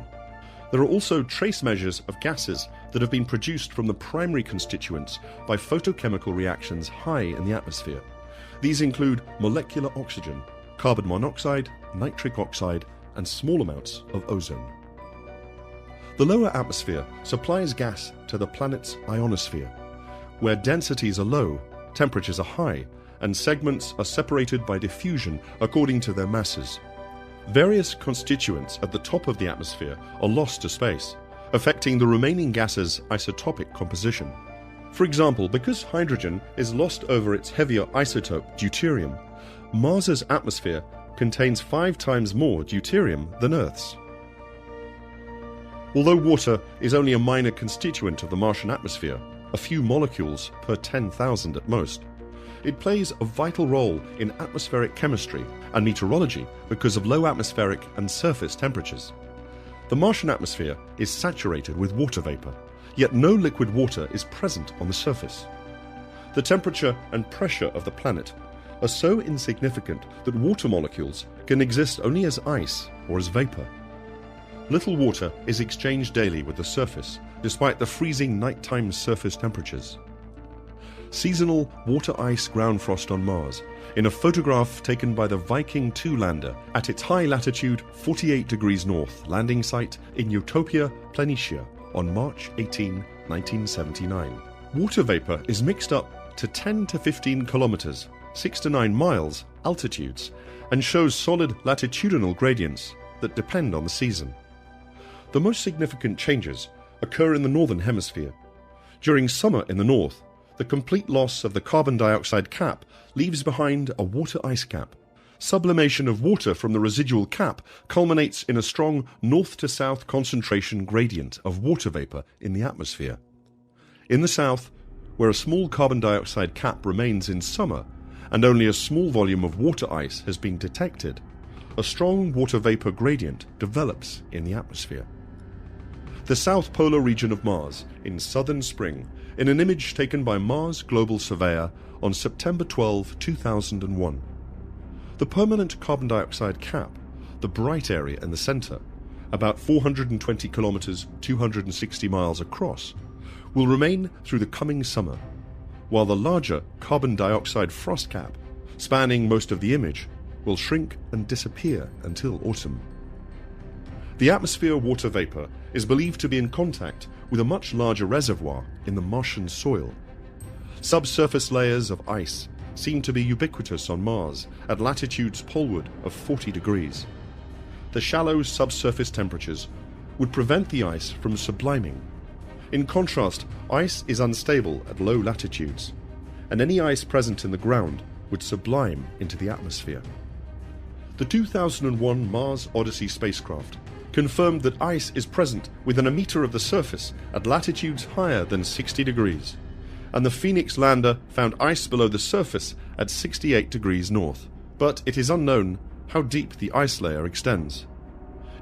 There are also trace measures of gases that have been produced from the primary constituents by photochemical reactions high in the atmosphere. These include molecular oxygen, carbon monoxide, nitric oxide, and small amounts of ozone. The lower atmosphere supplies gas to the planet's ionosphere, where densities are low, temperatures are high, and segments are separated by diffusion according to their masses. Various constituents at the top of the atmosphere are lost to space, affecting the remaining gas's isotopic composition. For example, because hydrogen is lost over its heavier isotope deuterium, Mars's atmosphere contains 5 times more deuterium than Earth's. Although water is only a minor constituent of the Martian atmosphere, a few molecules per 10,000 at most, it plays a vital role in atmospheric chemistry and meteorology because of low atmospheric and surface temperatures. The Martian atmosphere is saturated with water vapor, yet no liquid water is present on the surface. The temperature and pressure of the planet are so insignificant that water molecules can exist only as ice or as vapor. Little water is exchanged daily with the surface, despite the freezing nighttime surface temperatures. Seasonal water-ice ground frost on Mars, in a photograph taken by the Viking 2 lander at its high latitude 48 degrees north landing site in Utopia, Planitia on March 18, 1979. Water vapor is mixed up to 10 to 15 kilometers, 6 to 9 miles altitudes, and shows solid latitudinal gradients that depend on the season. The most significant changes occur in the northern hemisphere. During summer in the north, the complete loss of the carbon dioxide cap leaves behind a water ice cap. Sublimation of water from the residual cap culminates in a strong north to south concentration gradient of water vapor in the atmosphere. In the south, where a small carbon dioxide cap remains in summer and only a small volume of water ice has been detected, a strong water vapor gradient develops in the atmosphere. The south polar region of Mars in southern spring, in an image taken by Mars Global Surveyor on September 12, 2001. The permanent carbon dioxide cap, the bright area in the center, about 420 kilometers, 260 miles across, will remain through the coming summer, while the larger carbon dioxide frost cap, spanning most of the image, will shrink and disappear until autumn. The atmosphere water vapor is believed to be in contact with a much larger reservoir in the Martian soil. Subsurface layers of ice seem to be ubiquitous on Mars at latitudes poleward of 40 degrees. The shallow subsurface temperatures would prevent the ice from subliming. In contrast, ice is unstable at low latitudes, and any ice present in the ground would sublime into the atmosphere. The 2001 Mars Odyssey spacecraft confirmed that ice is present within a meter of the surface at latitudes higher than 60 degrees, and the Phoenix lander found ice below the surface at 68 degrees north, but it is unknown how deep the ice layer extends.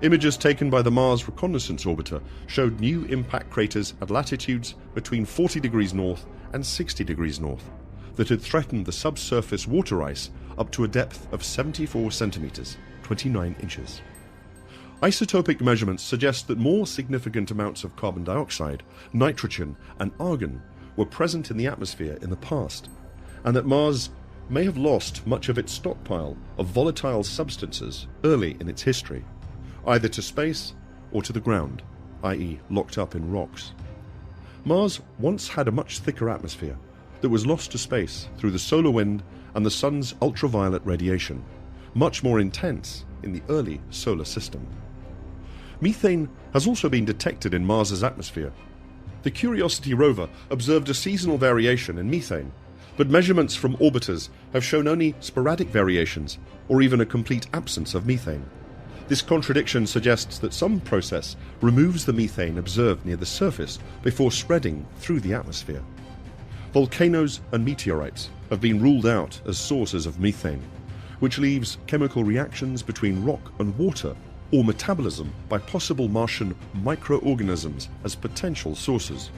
Images taken by the Mars Reconnaissance Orbiter showed new impact craters at latitudes between 40 degrees north and 60 degrees north that had threatened the subsurface water ice up to a depth of 74 centimeters, 29 inches. Isotopic measurements suggest that more significant amounts of carbon dioxide, nitrogen, and argon were present in the atmosphere in the past, and that Mars may have lost much of its stockpile of volatile substances early in its history, either to space or to the ground, i.e. locked up in rocks. Mars once had a much thicker atmosphere that was lost to space through the solar wind and the sun's ultraviolet radiation, much more intense in the early solar system. Methane has also been detected in Mars's atmosphere. The Curiosity rover observed a seasonal variation in methane, but measurements from orbiters have shown only sporadic variations or even a complete absence of methane. This contradiction suggests that some process removes the methane observed near the surface before spreading through the atmosphere. Volcanoes and meteorites have been ruled out as sources of methane, which leaves chemical reactions between rock and water or metabolism by possible Martian microorganisms as potential sources.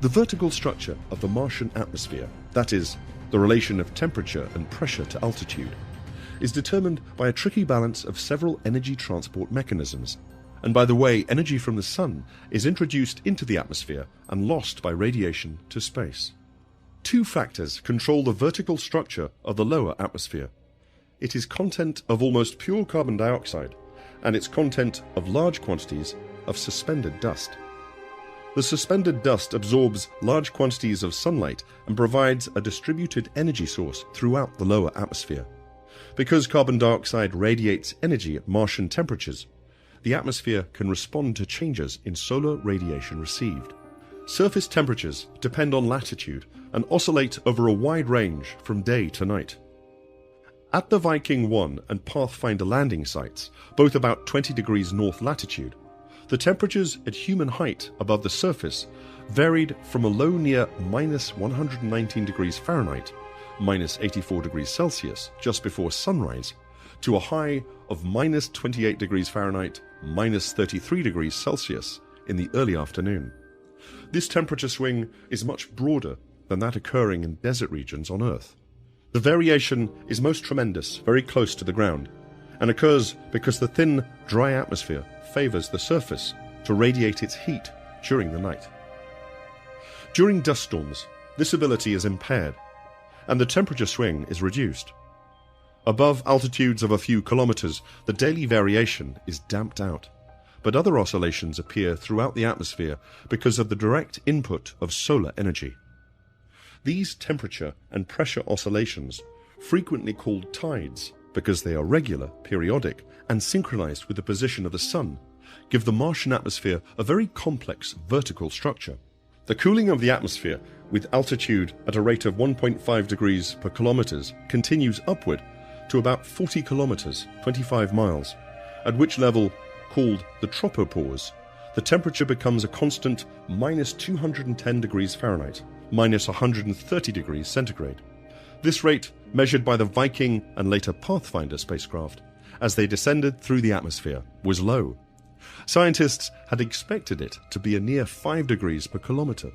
The vertical structure of the Martian atmosphere, that is, the relation of temperature and pressure to altitude, is determined by a tricky balance of several energy transport mechanisms, and by the way energy from the sun is introduced into the atmosphere and lost by radiation to space. Two factors control the vertical structure of the lower atmosphere. It is content of almost pure carbon dioxide and its content of large quantities of suspended dust. The suspended dust absorbs large quantities of sunlight and provides a distributed energy source throughout the lower atmosphere. Because carbon dioxide radiates energy at Martian temperatures, the atmosphere can respond to changes in solar radiation received. Surface temperatures depend on latitude and oscillate over a wide range from day to night. At the Viking 1 and Pathfinder landing sites, both about 20 degrees north latitude, the temperatures at human height above the surface varied from a low near minus 119 degrees Fahrenheit, minus 84 degrees Celsius just before sunrise, to a high of minus 28 degrees Fahrenheit, minus 33 degrees Celsius in the early afternoon. This temperature swing is much broader than that occurring in desert regions on Earth. The variation is most tremendous very close to the ground, and occurs because the thin, dry atmosphere favors the surface to radiate its heat during the night. During dust storms, this ability is impaired, and the temperature swing is reduced. Above altitudes of a few kilometers, the daily variation is damped out, but other oscillations appear throughout the atmosphere because of the direct input of solar energy. These temperature and pressure oscillations, frequently called tides because they are regular, periodic, and synchronized with the position of the sun, give the Martian atmosphere a very complex vertical structure. The cooling of the atmosphere, with altitude at a rate of 1.5 degrees per kilometers, continues upward to about 40 kilometers, 25 miles, at which level, called the tropopause, the temperature becomes a constant minus 210 degrees Fahrenheit, minus 130 degrees centigrade. This rate, measured by the Viking and later Pathfinder spacecraft, as they descended through the atmosphere, was low. Scientists had expected it to be a near 5 degrees per kilometer.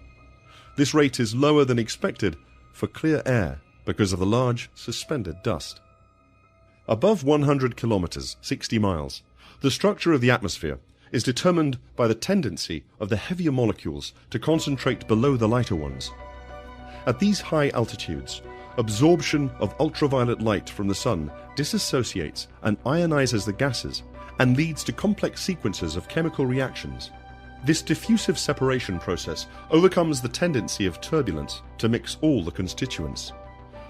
This rate is lower than expected for clear air because of the large suspended dust. Above 100 kilometers, 60 miles, the structure of the atmosphere is determined by the tendency of the heavier molecules to concentrate below the lighter ones. At these high altitudes, absorption of ultraviolet light from the sun disassociates and ionizes the gases and leads to complex sequences of chemical reactions. This diffusive separation process overcomes the tendency of turbulence to mix all the constituents.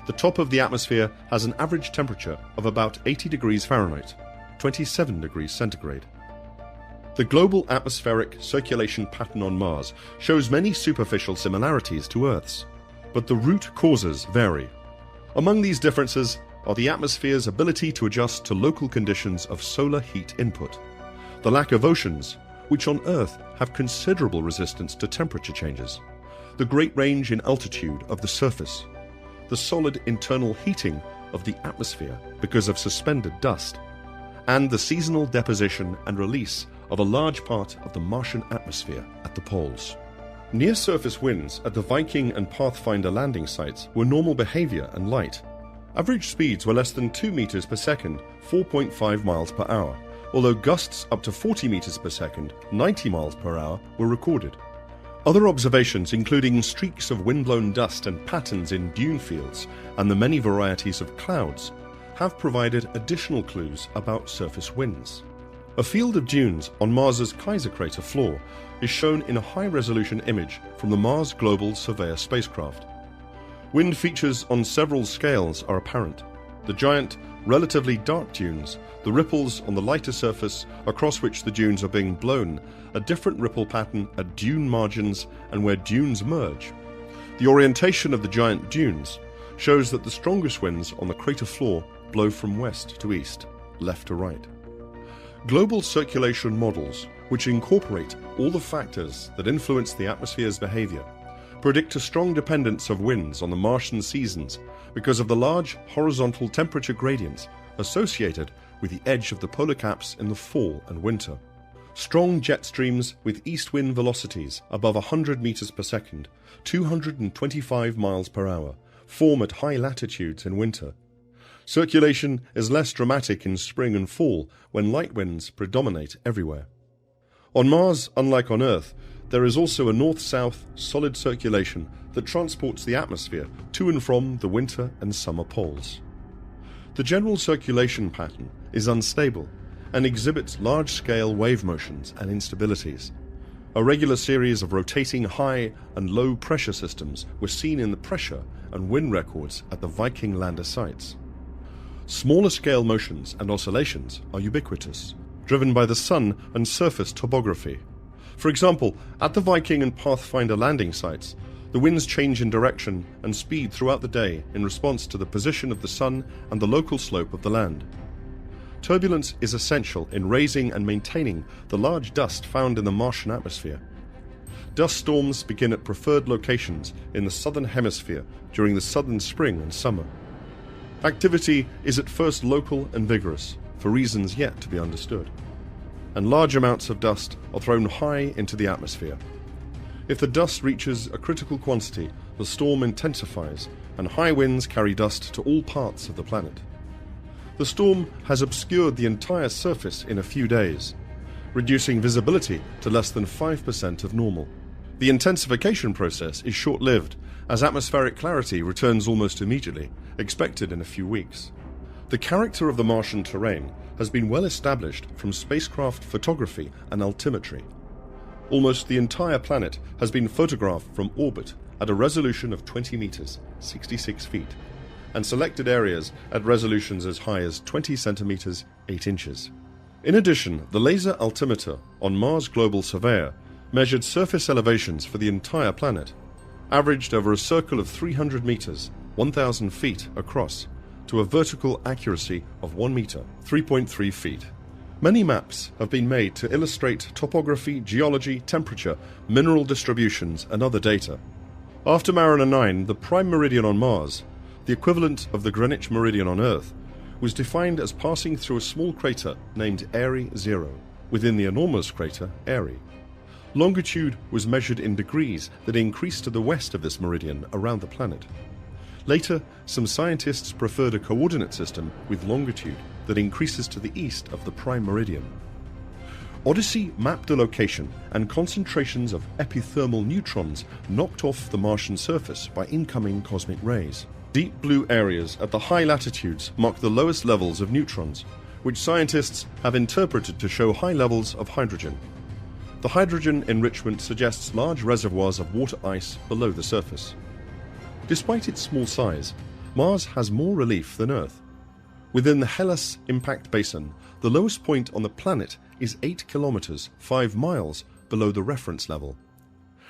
The top of the atmosphere has an average temperature of about 80 degrees Fahrenheit, 27 degrees centigrade. The global atmospheric circulation pattern on Mars shows many superficial similarities to Earth's, but the root causes vary. Among these differences are the atmosphere's ability to adjust to local conditions of solar heat input, the lack of oceans, which on Earth have considerable resistance to temperature changes, the great range in altitude of the surface, the solid internal heating of the atmosphere because of suspended dust, and the seasonal deposition and release of a large part of the Martian atmosphere at the poles. Near-surface winds at the Viking and Pathfinder landing sites were normal behavior and light. Average speeds were less than 2 meters per second, 4.5 miles per hour, although gusts up to 40 meters per second, 90 miles per hour, were recorded. Other observations, including streaks of windblown dust and patterns in dune fields and the many varieties of clouds, have provided additional clues about surface winds. A field of dunes on Mars's Kaiser crater floor is shown in a high-resolution image from the Mars Global Surveyor spacecraft. Wind features on several scales are apparent. The giant, relatively dark dunes, the ripples on the lighter surface across which the dunes are being blown, a different ripple pattern at dune margins and where dunes merge. The orientation of the giant dunes shows that the strongest winds on the crater floor blow from west to east, left to right. Global circulation models, which incorporate all the factors that influence the atmosphere's behavior, predict a strong dependence of winds on the Martian seasons because of the large horizontal temperature gradients associated with the edge of the polar caps in the fall and winter. Strong jet streams with east wind velocities above 100 meters per second, 225 miles per hour, form at high latitudes in winter. Circulation is less dramatic in spring and fall when light winds predominate everywhere. On Mars, unlike on Earth, there is also a north-south solid circulation that transports the atmosphere to and from the winter and summer poles. The general circulation pattern is unstable and exhibits large-scale wave motions and instabilities. A regular series of rotating high and low pressure systems were seen in the pressure and wind records at the Viking lander sites. Smaller scale motions and oscillations are ubiquitous, driven by the sun and surface topography. For example, at the Viking and Pathfinder landing sites, the winds change in direction and speed throughout the day in response to the position of the sun and the local slope of the land. Turbulence is essential in raising and maintaining the large dust found in the Martian atmosphere. Dust storms begin at preferred locations in the southern hemisphere during the southern spring and summer. Activity is at first local and vigorous, for reasons yet to be understood, and large amounts of dust are thrown high into the atmosphere. If the dust reaches a critical quantity, the storm intensifies, and high winds carry dust to all parts of the planet. The storm has obscured the entire surface in a few days, reducing visibility to less than 5% of normal. The intensification process is short-lived, as atmospheric clarity returns almost immediately, expected in a few weeks. The character of the Martian terrain has been well established from spacecraft photography and altimetry. Almost the entire planet has been photographed from orbit at a resolution of 20 meters, 66 feet, and selected areas at resolutions as high as 20 centimeters, 8 inches. In addition, the laser altimeter on Mars Global Surveyor measured surface elevations for the entire planet, averaged over a circle of 300 meters, 1,000 feet across, to a vertical accuracy of 1 meter, 3.3 feet. Many maps have been made to illustrate topography, geology, temperature, mineral distributions, and other data. After Mariner 9, the prime meridian on Mars, the equivalent of the Greenwich meridian on Earth, was defined as passing through a small crater named Airy 0, within the enormous crater Airy. Longitude was measured in degrees that increased to the west of this meridian around the planet. Later, some scientists preferred a coordinate system with longitude that increases to the east of the prime meridian. Odyssey mapped the location and concentrations of epithermal neutrons knocked off the Martian surface by incoming cosmic rays. Deep blue areas at the high latitudes mark the lowest levels of neutrons, which scientists have interpreted to show high levels of hydrogen. The hydrogen enrichment suggests large reservoirs of water ice below the surface. Despite its small size, Mars has more relief than Earth. Within the Hellas impact basin, the lowest point on the planet is 8 kilometers, 5 miles below the reference level.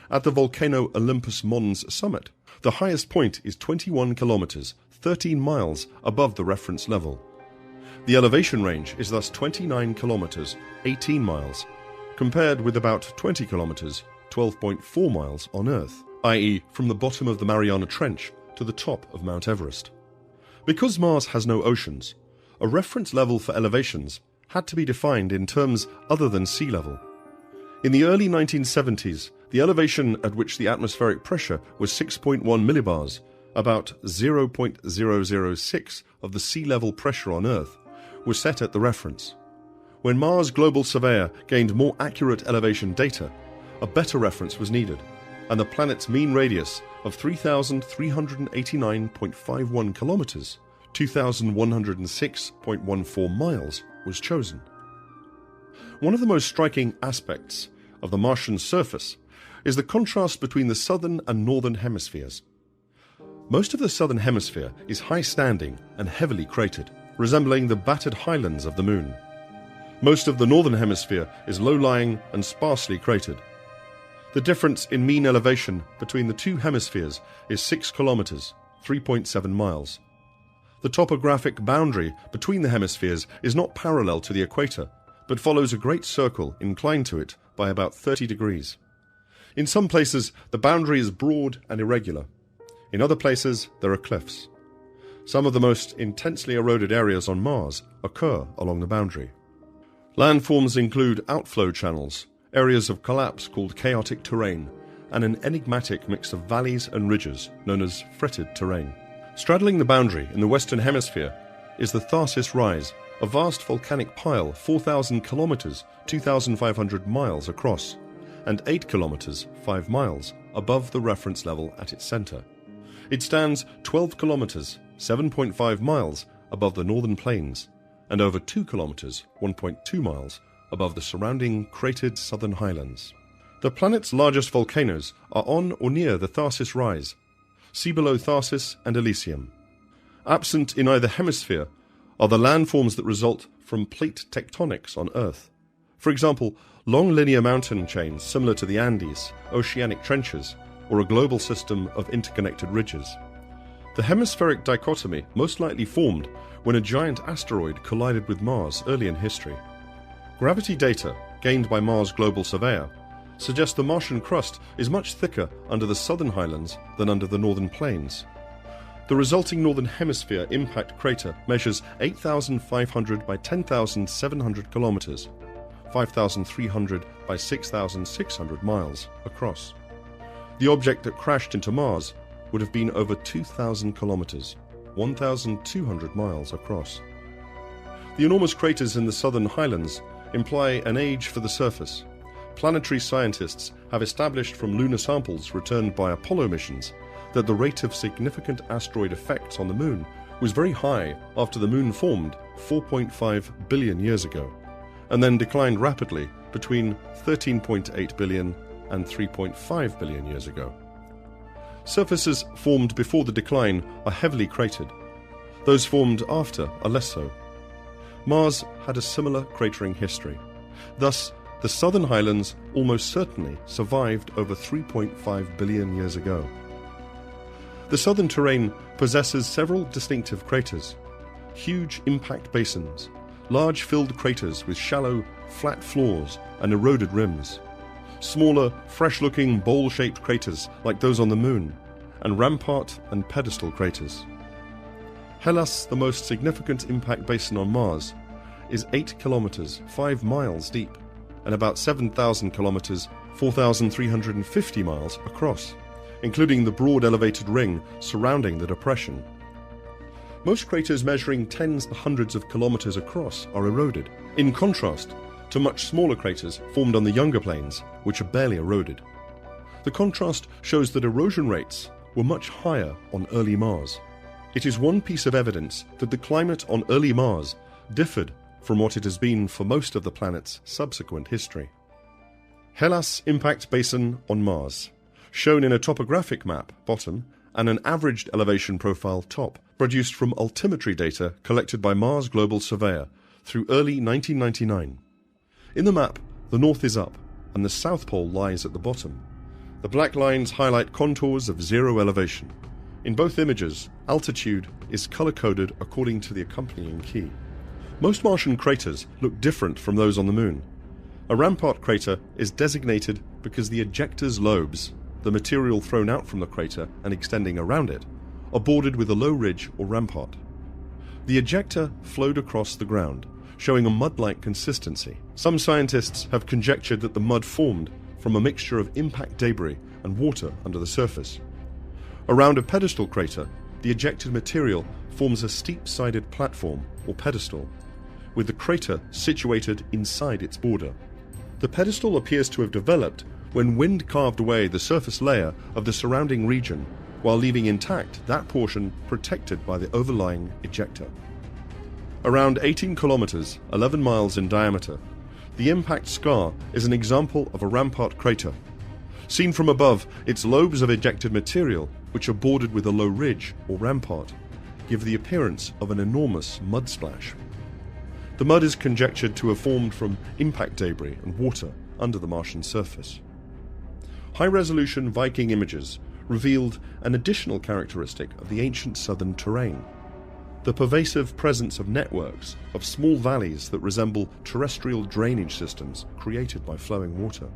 At the volcano Olympus Mons summit, the highest point is 21 kilometers, 13 miles above the reference level. The elevation range is thus 29 kilometers, 18 miles, compared with about 20 kilometers, 12.4 miles on Earth, i.e. from the bottom of the Mariana Trench to the top of Mount Everest. Because Mars has no oceans, a reference level for elevations had to be defined in terms other than sea level. In the early 1970s, the elevation at which the atmospheric pressure was 6.1 millibars, about 0.006 of the sea level pressure on Earth, was set at the reference. When Mars Global Surveyor gained more accurate elevation data, a better reference was needed, and the planet's mean radius of 3,389.51 kilometers, 2,106.14 miles, was chosen. One of the most striking aspects of the Martian surface is the contrast between the southern and northern hemispheres. Most of the southern hemisphere is high-standing and heavily cratered, resembling the battered highlands of the Moon. Most of the northern hemisphere is low-lying and sparsely cratered. The difference in mean elevation between the two hemispheres is 6 kilometers, 3.7 miles. The topographic boundary between the hemispheres is not parallel to the equator, but follows a great circle inclined to it by about 30 degrees. In some places, the boundary is broad and irregular. In other places, there are cliffs. Some of the most intensely eroded areas on Mars occur along the boundary. Landforms include outflow channels, areas of collapse called chaotic terrain, and an enigmatic mix of valleys and ridges known as fretted terrain. Straddling the boundary in the Western Hemisphere is the Tharsis Rise, a vast volcanic pile 4,000 kilometers, 2,500 miles across, and 8 kilometers, 5 miles, above the reference level at its center. It stands 12 kilometers, 7.5 miles, above the northern plains, and over 2 kilometers, 1.2 miles, above the surrounding cratered southern highlands. The planet's largest volcanoes are on or near the Tharsis Rise, Cibolo Tharsis and Elysium. Absent in either hemisphere are the landforms that result from plate tectonics on Earth. For example, long linear mountain chains similar to the Andes, oceanic trenches, or a global system of interconnected ridges. The hemispheric dichotomy most likely formed when a giant asteroid collided with Mars early in history. Gravity data gained by Mars Global Surveyor suggest the Martian crust is much thicker under the southern highlands than under the northern plains. The resulting northern hemisphere impact crater measures 8,500 by 10,700 kilometers, 5,300 by 6,600 miles across. The object that crashed into Mars would have been over 2,000 kilometers, 1,200 miles across. The enormous craters in the southern highlands imply an age for the surface. Planetary scientists have established from lunar samples returned by Apollo missions that the rate of significant asteroid effects on the Moon was very high after the Moon formed 4.5 billion years ago, and then declined rapidly between 13.8 billion and 3.5 billion years ago. Surfaces formed before the decline are heavily cratered. Those formed after are less so. Mars had a similar cratering history. Thus, the southern highlands almost certainly survived over 3.5 billion years ago. The southern terrain possesses several distinctive craters, huge impact basins, large filled craters with shallow, flat floors and eroded rims, smaller, fresh-looking bowl-shaped craters like those on the Moon, and rampart and pedestal craters. Hellas, the most significant impact basin on Mars, is 8 kilometers, 5 miles deep, and about 7,000 kilometers, 4,350 miles across, including the broad elevated ring surrounding the depression. Most craters measuring tens to hundreds of kilometers across are eroded, in contrast to much smaller craters formed on the younger plains, which are barely eroded. The contrast shows that erosion rates were much higher on early Mars. It is one piece of evidence that the climate on early Mars differed from what it has been for most of the planet's subsequent history. Hellas impact basin on Mars, shown in a topographic map bottom and an averaged elevation profile top, produced from altimetry data collected by Mars Global Surveyor through early 1999. In the map, the north is up and the South Pole lies at the bottom. The black lines highlight contours of zero elevation. In both images, altitude is color-coded according to the accompanying key. Most Martian craters look different from those on the Moon. A rampart crater is designated because the ejector's lobes, the material thrown out from the crater and extending around it, are bordered with a low ridge or rampart. The ejector flowed across the ground, showing a mud-like consistency. Some scientists have conjectured that the mud formed from a mixture of impact debris and water under the surface. Around a pedestal crater, the ejected material forms a steep-sided platform or pedestal, with the crater situated inside its border. The pedestal appears to have developed when wind carved away the surface layer of the surrounding region while leaving intact that portion protected by the overlying ejector. Around 18 kilometers, 11 miles in diameter, The impact scar is an example of a rampart crater. Seen from above, its lobes of ejected material, which are bordered with a low ridge or rampart, give the appearance of an enormous mud splash. The mud is conjectured to have formed from impact debris and water under the Martian surface. High-resolution Viking images revealed an additional characteristic of the ancient southern terrain: the pervasive presence of networks of small valleys that resemble terrestrial drainage systems created by flowing water.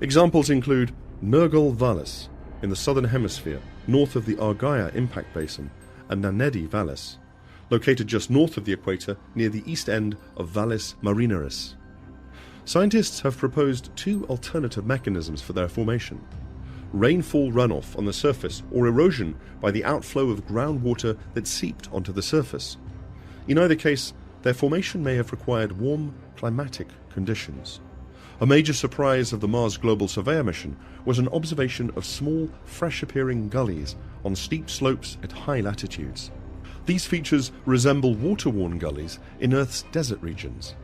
Examples include Nergal Vallis in the southern hemisphere, north of the Argaea impact basin, and Nanedi Vallis, located just north of the equator near the east end of Vallis Marineris. Scientists have proposed two alternative mechanisms for their formation: rainfall runoff on the surface or erosion by the outflow of groundwater that seeped onto the surface. In either case, their formation may have required warm climatic conditions. A major surprise of the Mars Global Surveyor mission was an observation of small, fresh-appearing gullies on steep slopes at high latitudes. These features resemble water-worn gullies in Earth's desert regions.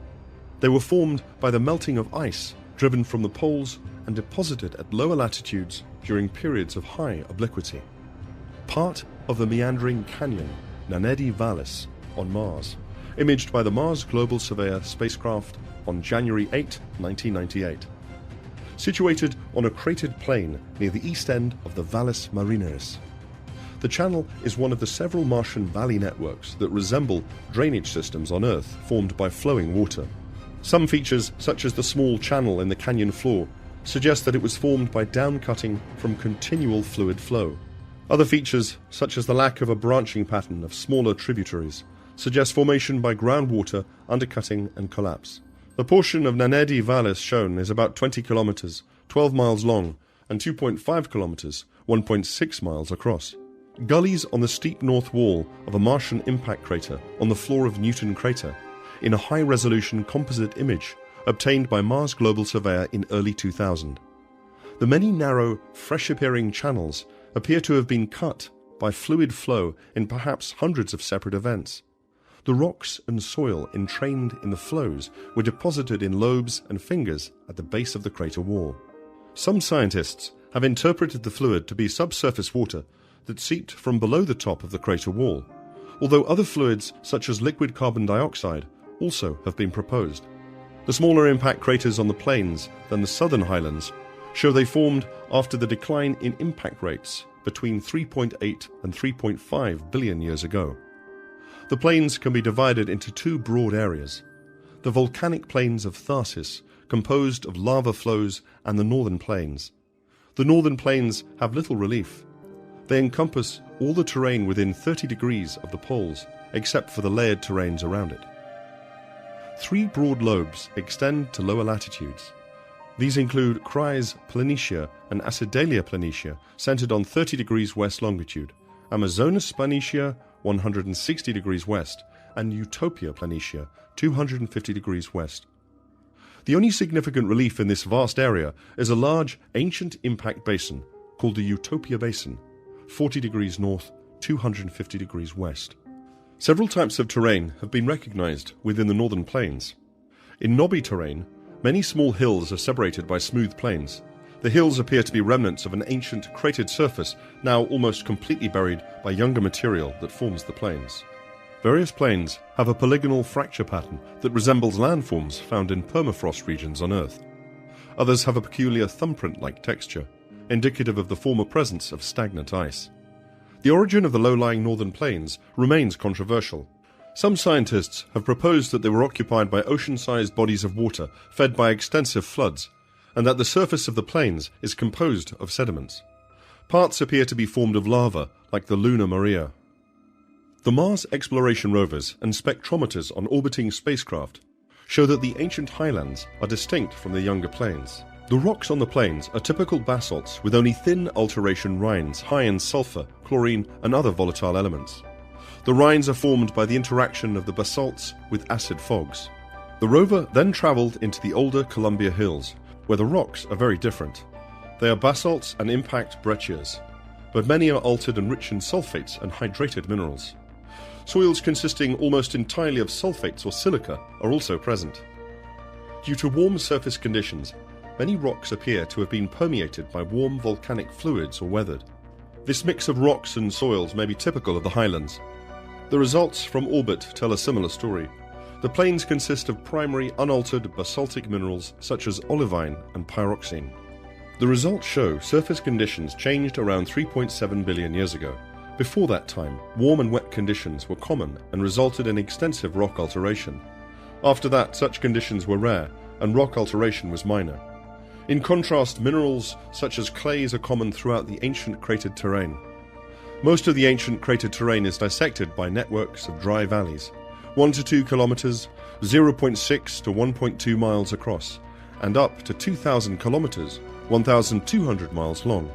They were formed by the melting of ice driven from the poles and deposited at lower latitudes during periods of high obliquity. Part of the meandering canyon Nanedi Vallis on Mars, imaged by the Mars Global Surveyor spacecraft on January 8, 1998. Situated on a cratered plain near the east end of the Vallis Marineris. The channel is one of the several Martian valley networks that resemble drainage systems on Earth formed by flowing water. Some features, such as the small channel in the canyon floor, suggest that it was formed by downcutting from continual fluid flow. Other features, such as the lack of a branching pattern of smaller tributaries, suggest formation by groundwater undercutting and collapse. The portion of Nanedi Vallis shown is about 20 kilometers, 12 miles long, and 2.5 kilometers, 1.6 miles across. Gullies on the steep north wall of a Martian impact crater on the floor of Newton crater, in a high-resolution composite image obtained by Mars Global Surveyor in early 2000. The many narrow, fresh-appearing channels appear to have been cut by fluid flow in perhaps hundreds of separate events. The rocks and soil entrained in the flows were deposited in lobes and fingers at the base of the crater wall. Some scientists have interpreted the fluid to be subsurface water that seeped from below the top of the crater wall, although other fluids such as liquid carbon dioxide also have been proposed. The smaller impact craters on the plains than the southern highlands show they formed after the decline in impact rates between 3.8 and 3.5 billion years ago. The plains can be divided into two broad areas: the volcanic plains of Tharsis, composed of lava flows, and the northern plains. The northern plains have little relief. They encompass all the terrain within 30 degrees of the poles, except for the layered terrains around it. Three broad lobes extend to lower latitudes. These include Chryse Planitia and Acidalia Planitia, centered on 30 degrees west longitude, Amazonas Planitia, 160 degrees west, and Utopia Planitia, 250 degrees west. The only significant relief in this vast area is a large ancient impact basin called the Utopia Basin, 40 degrees north, 250 degrees west. Several types of terrain have been recognized within the northern plains. In knobby terrain, many small hills are separated by smooth plains. The hills appear to be remnants of an ancient cratered surface, now almost completely buried by younger material that forms the plains. Various plains have a polygonal fracture pattern that resembles landforms found in permafrost regions on Earth. Others have a peculiar thumbprint-like texture, indicative of the former presence of stagnant ice. The origin of the low-lying northern plains remains controversial. Some scientists have proposed that they were occupied by ocean-sized bodies of water fed by extensive floods, and that the surface of the plains is composed of sediments. Parts appear to be formed of lava, like the Luna Maria. The Mars exploration rovers and spectrometers on orbiting spacecraft show that the ancient highlands are distinct from the younger plains. The rocks on the plains are typical basalts with only thin alteration rinds high in sulfur, chlorine, and other volatile elements. The rinds are formed by the interaction of the basalts with acid fogs. The rover then traveled into the older Columbia Hills, where the rocks are very different. They are basalts and impact breccias, but many are altered and rich in sulfates and hydrated minerals. Soils consisting almost entirely of sulfates or silica are also present. Due to warm surface conditions, many rocks appear to have been permeated by warm volcanic fluids or weathered. This mix of rocks and soils may be typical of the highlands. The results from orbit tell a similar story. The plains consist of primary unaltered basaltic minerals such as olivine and pyroxene. The results show surface conditions changed around 3.7 billion years ago. Before that time, warm and wet conditions were common and resulted in extensive rock alteration. After that, such conditions were rare and rock alteration was minor. In contrast, minerals such as clays are common throughout the ancient cratered terrain. Most of the ancient cratered terrain is dissected by networks of dry valleys, 1 to 2 kilometers, 0.6 to 1.2 miles across, and up to 2,000 kilometers, 1,200 miles long.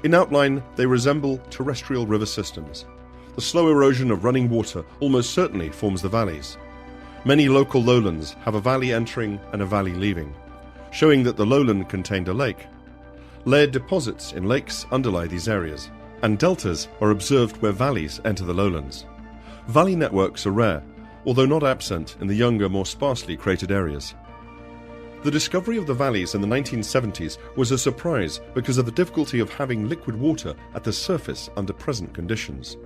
In outline, they resemble terrestrial river systems. The slow erosion of running water almost certainly forms the valleys. Many local lowlands have a valley entering and a valley leaving, showing that the lowland contained a lake. Layered deposits in lakes underlie these areas, and deltas are observed where valleys enter the lowlands. Valley networks are rare, although not absent in the younger, more sparsely cratered areas. The discovery of the valleys in the 1970s was a surprise because of the difficulty of having liquid water at the surface under present conditions.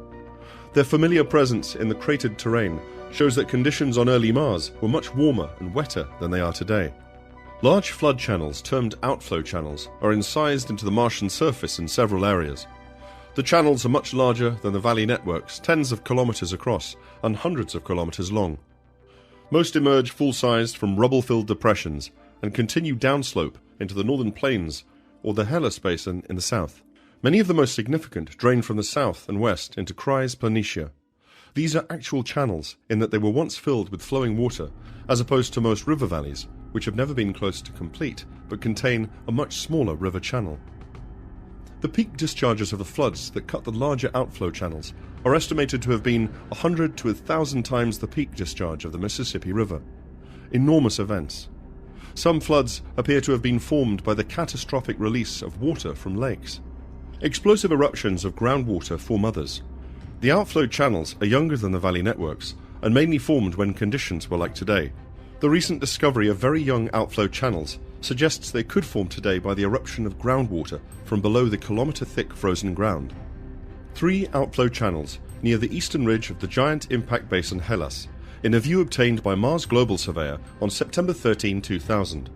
Their familiar presence in the cratered terrain shows that conditions on early Mars were much warmer and wetter than they are today. Large flood channels, termed outflow channels, are incised into the Martian surface in several areas. The channels are much larger than the valley networks, tens of kilometers across and hundreds of kilometers long. Most emerge full-sized from rubble-filled depressions and continue downslope into the northern plains or the Hellas Basin in the south. Many of the most significant drain from the south and west into Chryse Planitia. These are actual channels in that they were once filled with flowing water, as opposed to most river valleys, which have never been close to complete, but contain a much smaller river channel. The peak discharges of the floods that cut the larger outflow channels are estimated to have been 100 to 1,000 times the peak discharge of the Mississippi River. Enormous events. Some floods appear to have been formed by the catastrophic release of water from lakes. Explosive eruptions of groundwater form others. The outflow channels are younger than the valley networks and mainly formed when conditions were like today. The recent discovery of very young outflow channels suggests they could form today by the eruption of groundwater from below the kilometer-thick frozen ground. 3 outflow channels near the eastern ridge of the giant impact basin Hellas, in a view obtained by Mars Global Surveyor on September 13, 2000.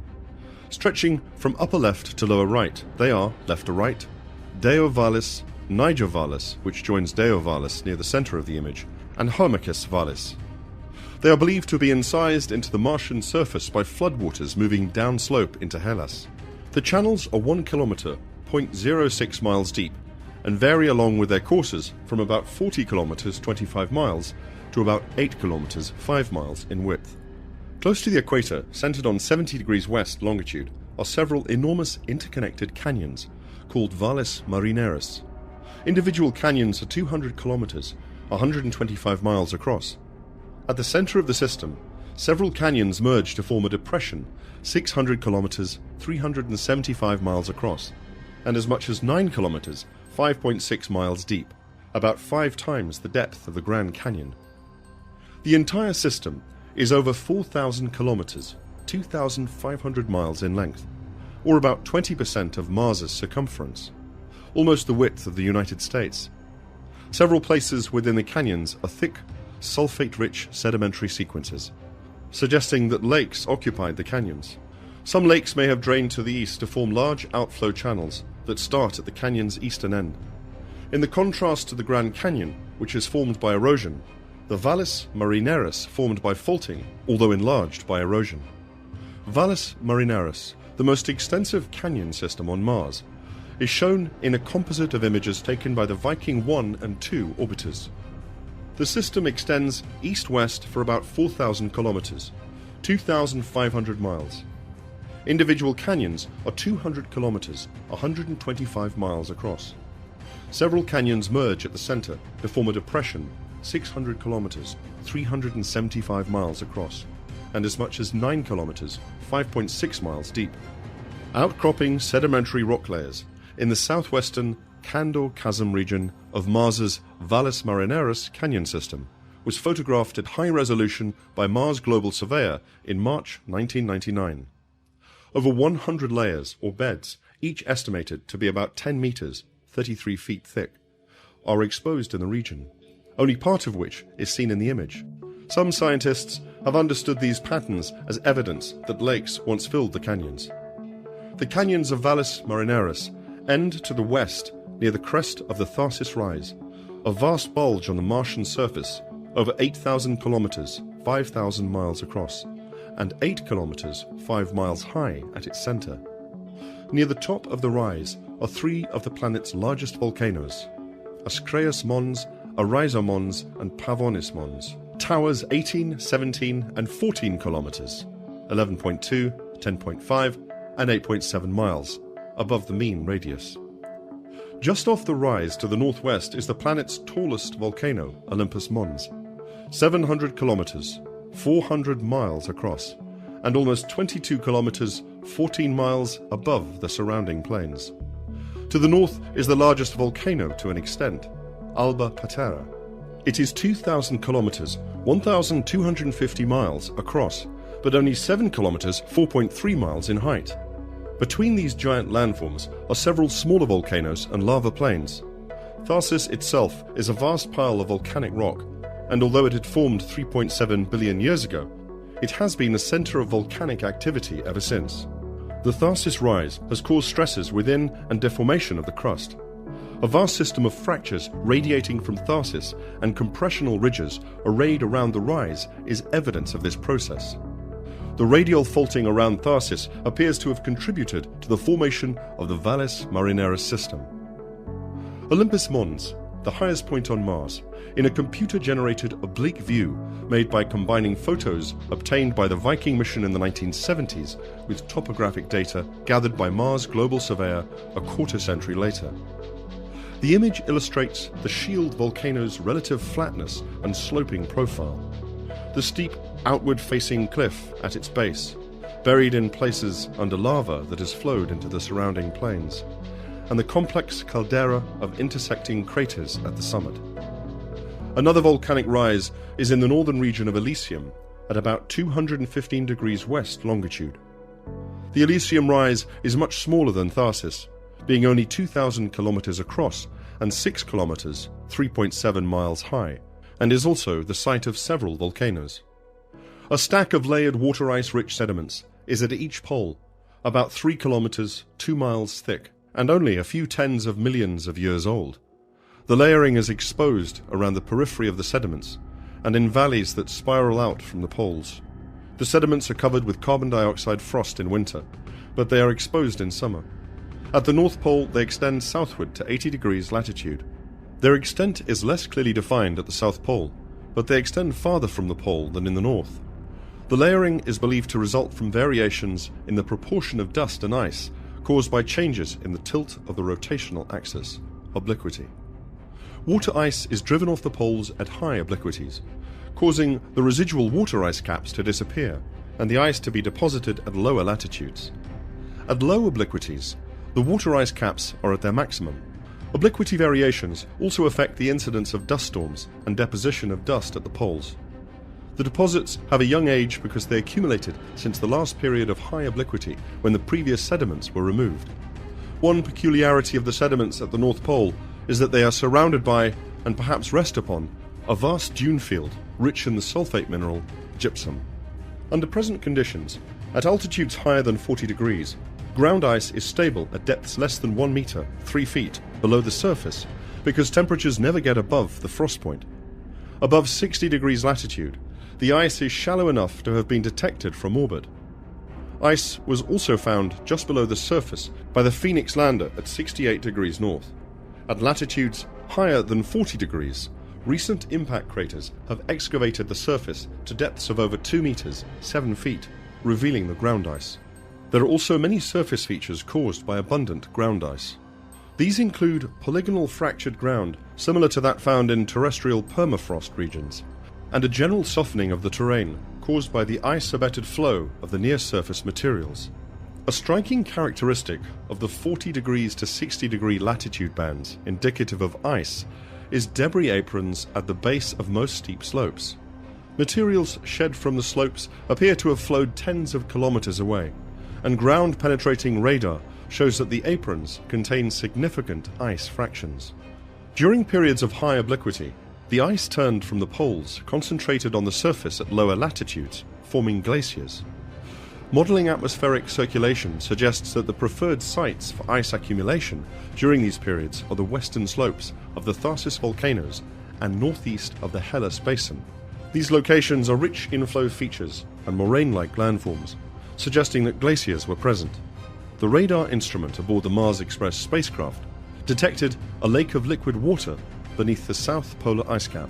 Stretching from upper left to lower right, they are, left to right, Deo Vallis, Niger Vallis, which joins Deo Vallis near the center of the image, and Hermachus Vallis. They are believed to be incised into the Martian surface by floodwaters moving downslope into Hellas. The channels are 1 kilometer, 0.06 miles deep, and vary along with their courses from about 40 kilometers, 25 miles, to about 8 kilometers, 5 miles in width. Close to the equator, centered on 70 degrees west longitude, are several enormous interconnected canyons called Valles Marineris. Individual canyons are 200 kilometers, 125 miles across. At the center of the system, several canyons merge to form a depression 600 kilometers, 375 miles across, and as much as 9 kilometers, 5.6 miles deep, about 5 times the depth of the Grand Canyon. The entire system is over 4,000 kilometers, 2,500 miles in length, or about 20% of Mars's circumference, almost the width of the United States. Several places within the canyons are thick, sulfate-rich sedimentary sequences, suggesting that lakes occupied the canyons. Some lakes may have drained to the east to form large outflow channels that start at the canyon's eastern end. In the contrast to the Grand Canyon, which is formed by erosion, the Valles Marineris formed by faulting, although enlarged by erosion. Valles Marineris, the most extensive canyon system on Mars, is shown in a composite of images taken by the Viking 1 and 2 orbiters. The system extends east-west for about 4,000 kilometers, 2,500 miles. Individual canyons are 200 kilometers, 125 miles across. Several canyons merge at the center to form a depression 600 kilometers, 375 miles across, and as much as 9 kilometers, 5.6 miles deep. Outcropping sedimentary rock layers in the southwestern Kandor Chasm region of Mars's Valles Marineris canyon system was photographed at high resolution by Mars Global Surveyor in March 1999. Over 100 layers, or beds, each estimated to be about 10 meters, 33 feet thick, are exposed in the region, only part of which is seen in the image. Some scientists have understood these patterns as evidence that lakes once filled the canyons. The canyons of Valles Marineris end to the west near the crest of the Tharsis Rise, a vast bulge on the Martian surface over 8,000 kilometers, 5,000 miles across, and 8 kilometers, 5 miles high at its center. Near the top of the rise are three of the planet's largest volcanoes, Ascraeus Mons, Arizo Mons, and Pavonis Mons. Towers 18, 17, and 14 kilometers, 11.2, 10.5, and 8.7 miles, above the mean radius. Just off the rise to the northwest is the planet's tallest volcano, Olympus Mons, 700 kilometers, 400 miles across, and almost 22 kilometers, 14 miles above the surrounding plains. To the north is the largest volcano to an extent, Alba Patera. It is 2,000 kilometers, 1,250 miles across, but only 7 kilometers, 4.3 miles in height. Between these giant landforms are several smaller volcanoes and lava plains. Tharsis itself is a vast pile of volcanic rock, and although it had formed 3.7 billion years ago, it has been a center of volcanic activity ever since. The Tharsis Rise has caused stresses within and deformation of the crust. A vast system of fractures radiating from Tharsis and compressional ridges arrayed around the rise is evidence of this process. The radial faulting around Tharsis appears to have contributed to the formation of the Valles Marineris system. Olympus Mons, the highest point on Mars, in a computer-generated oblique view made by combining photos obtained by the Viking mission in the 1970s with topographic data gathered by Mars Global Surveyor a quarter-century later. The image illustrates the shield volcano's relative flatness and sloping profile, the steep outward-facing cliff at its base, buried in places under lava that has flowed into the surrounding plains, and the complex caldera of intersecting craters at the summit. Another volcanic rise is in the northern region of Elysium, at about 215 degrees west longitude. The Elysium rise is much smaller than Tharsis, being only 2,000 kilometers across and 6 kilometers, 3.7 miles high, and is also the site of several volcanoes. A stack of layered water ice-rich sediments is at each pole, about 3 kilometers, 2 miles thick, and only a few tens of millions of years old. The layering is exposed around the periphery of the sediments and in valleys that spiral out from the poles. The sediments are covered with carbon dioxide frost in winter, but they are exposed in summer. At the North Pole, they extend southward to 80 degrees latitude. Their extent is less clearly defined at the South Pole, but they extend farther from the pole than in the north. The layering is believed to result from variations in the proportion of dust and ice caused by changes in the tilt of the rotational axis, obliquity. Water ice is driven off the poles at high obliquities, causing the residual water ice caps to disappear and the ice to be deposited at lower latitudes. At low obliquities, the water ice caps are at their maximum. Obliquity variations also affect the incidence of dust storms and deposition of dust at the poles. The deposits have a young age because they accumulated since the last period of high obliquity when the previous sediments were removed. One peculiarity of the sediments at the North Pole is that they are surrounded by, and perhaps rest upon, a vast dune field rich in the sulfate mineral gypsum. Under present conditions, at altitudes higher than 40 degrees, ground ice is stable at depths less than 1 meter, 3 feet, below the surface because temperatures never get above the frost point. Above 60 degrees latitude, the ice is shallow enough to have been detected from orbit. Ice was also found just below the surface by the Phoenix lander at 68 degrees north. At latitudes higher than 40 degrees, recent impact craters have excavated the surface to depths of over 2 meters, 7 feet, revealing the ground ice. There are also many surface features caused by abundant ground ice. These include polygonal fractured ground similar to that found in terrestrial permafrost regions, and a general softening of the terrain caused by the ice-abetted flow of the near-surface materials. A striking characteristic of the 40 degrees to 60 degree latitude bands indicative of ice is debris aprons at the base of most steep slopes. Materials shed from the slopes appear to have flowed tens of kilometers away, and ground-penetrating radar shows that the aprons contain significant ice fractions. During periods of high obliquity, the ice turned from the poles concentrated on the surface at lower latitudes, forming glaciers. Modeling atmospheric circulation suggests that the preferred sites for ice accumulation during these periods are the western slopes of the Tharsis volcanoes and northeast of the Hellas Basin. These locations are rich in flow features and moraine-like landforms, suggesting that glaciers were present. The radar instrument aboard the Mars Express spacecraft detected a lake of liquid water beneath the South Polar Ice Cap.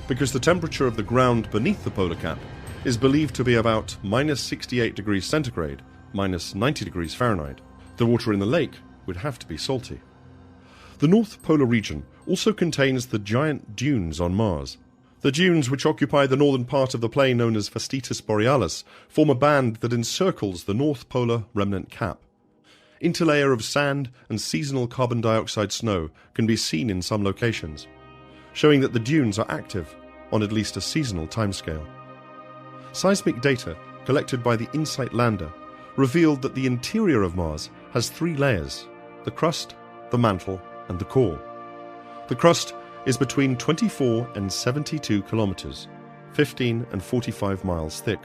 Because the temperature of the ground beneath the polar cap is believed to be about minus 68 degrees centigrade, minus 90 degrees Fahrenheit, the water in the lake would have to be salty. The North Polar region also contains the giant dunes on Mars. The dunes, which occupy the northern part of the plain known as Fastitis Borealis, form a band that encircles the North Polar remnant cap. Interlayer of sand and seasonal carbon dioxide snow can be seen in some locations, showing that the dunes are active on at least a seasonal timescale. Seismic data collected by the InSight lander revealed that the interior of Mars has three layers: the crust, the mantle, and the core. The crust is between 24 and 72 kilometers, 15 and 45 miles thick.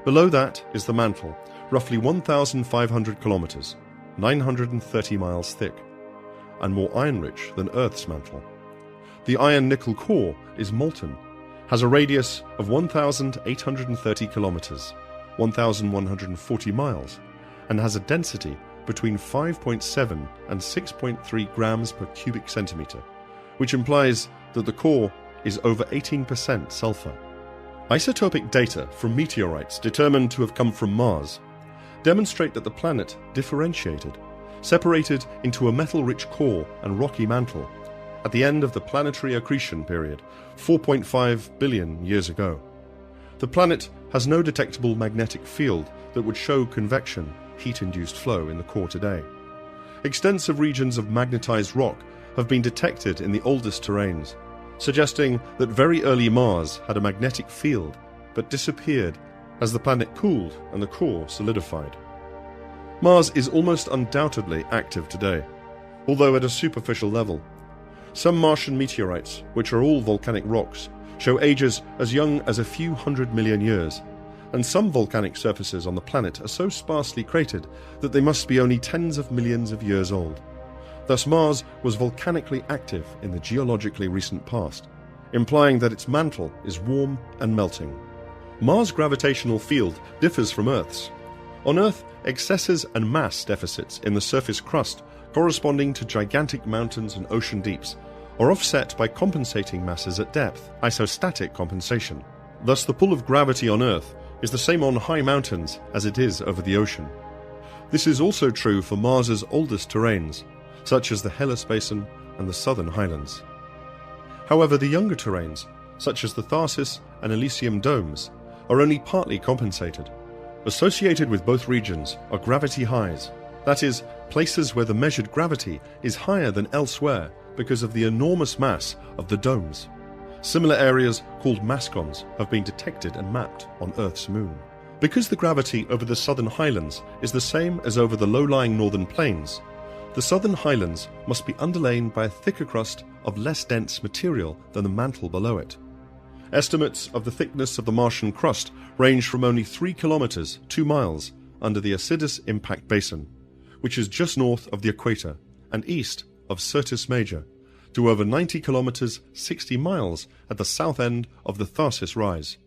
Below that is the mantle, roughly 1,500 kilometers, 930 miles thick, and more iron-rich than Earth's mantle. The iron-nickel core is molten, has a radius of 1,830 kilometers, 1,140 miles, and has a density between 5.7 and 6.3 grams per cubic centimeter, which implies that the core is over 18% sulfur. Isotopic data from meteorites determined to have come from Mars demonstrate that the planet differentiated, separated into a metal-rich core and rocky mantle at the end of the planetary accretion period, 4.5 billion years ago. The planet has no detectable magnetic field that would show convection, heat-induced flow in the core today. Extensive regions of magnetized rock have been detected in the oldest terrains, suggesting that very early Mars had a magnetic field but disappeared as the planet cooled and the core solidified. Mars is almost undoubtedly active today, although at a superficial level. Some Martian meteorites, which are all volcanic rocks, show ages as young as a few 100 million years, and some volcanic surfaces on the planet are so sparsely cratered that they must be only tens of millions of years old. Thus Mars was volcanically active in the geologically recent past, implying that its mantle is warm and melting. Mars' gravitational field differs from Earth's. On Earth, excesses and mass deficits in the surface crust corresponding to gigantic mountains and ocean deeps are offset by compensating masses at depth, isostatic compensation. Thus the pull of gravity on Earth is the same on high mountains as it is over the ocean. This is also true for Mars's oldest terrains, such as the Hellas Basin and the Southern Highlands. However, the younger terrains, such as the Tharsis and Elysium domes, are only partly compensated. Associated with both regions are gravity highs, that is, places where the measured gravity is higher than elsewhere because of the enormous mass of the domes. Similar areas called mascons have been detected and mapped on Earth's moon. Because the gravity over the Southern Highlands is the same as over the low-lying northern plains, the Southern Highlands must be underlain by a thicker crust of less dense material than the mantle below it. Estimates of the thickness of the Martian crust range from only 3 kilometers, 2 miles, under the Acidus Impact Basin, which is just north of the equator and east of Syrtis Major, to over 90 kilometers, 60 miles at the south end of the Tharsis Rise.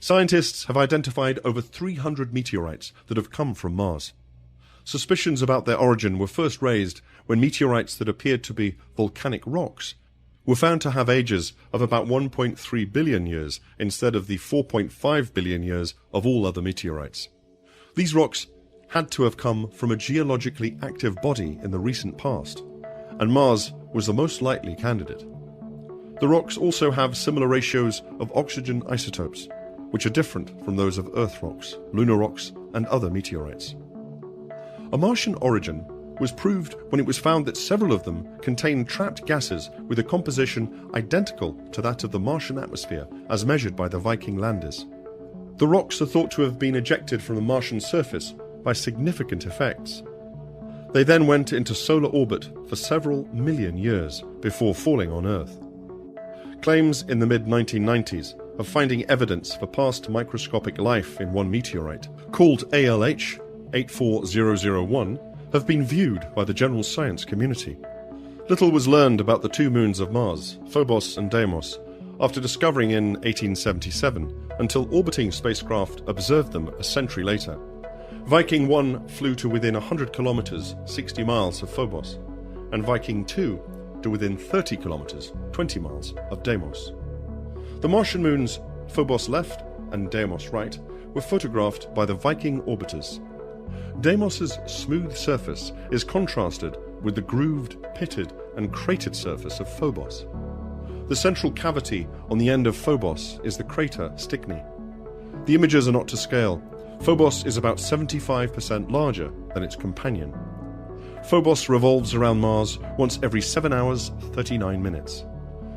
Scientists have identified over 300 meteorites that have come from Mars. Suspicions about their origin were first raised when meteorites that appeared to be volcanic rocks were found to have ages of about 1.3 billion years instead of the 4.5 billion years of all other meteorites. These rocks had to have come from a geologically active body in the recent past, and Mars was the most likely candidate. The rocks also have similar ratios of oxygen isotopes, which are different from those of Earth rocks, lunar rocks, and other meteorites. A Martian origin was proved when it was found that several of them contained trapped gases with a composition identical to that of the Martian atmosphere as measured by the Viking landers. The rocks are thought to have been ejected from the Martian surface by significant effects. They then went into solar orbit for several million years before falling on Earth. Claims in the mid-1990s of finding evidence for past microscopic life in one meteorite, called ALH 84001, have been viewed by the general science community. Little was learned about the two moons of Mars, Phobos and Deimos, after discovering in 1877, until orbiting spacecraft observed them a century later. Viking 1 flew to within 100 kilometers, 60 miles of Phobos, and Viking 2 to within 30 kilometers, 20 miles of Deimos. The Martian moons Phobos left and Deimos right were photographed by the Viking orbiters. Deimos's smooth surface is contrasted with the grooved, pitted and cratered surface of Phobos. The central cavity on the end of Phobos is the crater Stickney. The images are not to scale. Phobos is about 75% larger than its companion. Phobos revolves around Mars once every 7 hours, 39 minutes.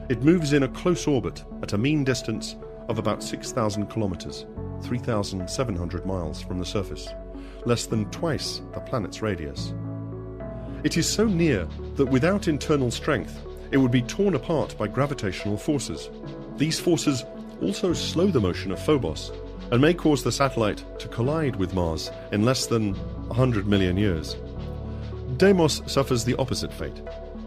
It moves in a close orbit at a mean distance of about 6,000 kilometers, 3,700 miles from the surface, less than twice the planet's radius. It is so near that without internal strength, it would be torn apart by gravitational forces. These forces also slow the motion of Phobos and may cause the satellite to collide with Mars in less than 100 million years. Deimos suffers the opposite fate.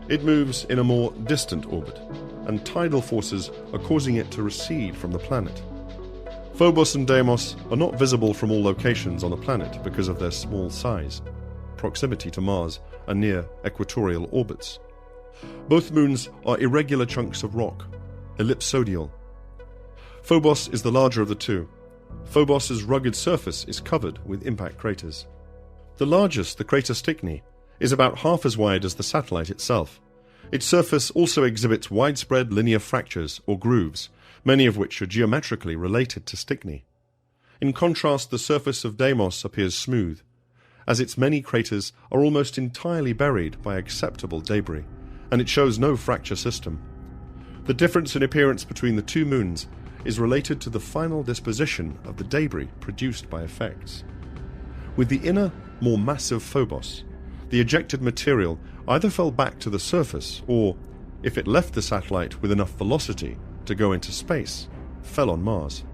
It moves in a more distant orbit, and tidal forces are causing it to recede from the planet. Phobos and Deimos are not visible from all locations on the planet because of their small size, proximity to Mars, and near equatorial orbits. Both moons are irregular chunks of rock, ellipsoidal. Phobos is the larger of the two. Phobos's rugged surface is covered with impact craters. The largest, the crater Stickney, is about half as wide as the satellite itself. Its surface also exhibits widespread linear fractures or grooves, many of which are geometrically related to Stickney. In contrast, the surface of Deimos appears smooth, as its many craters are almost entirely buried by acceptable debris, and it shows no fracture system. The difference in appearance between the two moons is related to the final disposition of the debris produced by effects. With the inner, more massive Phobos, the ejected material either fell back to the surface or, if it left the satellite with enough velocity to go into space, fell on Mars.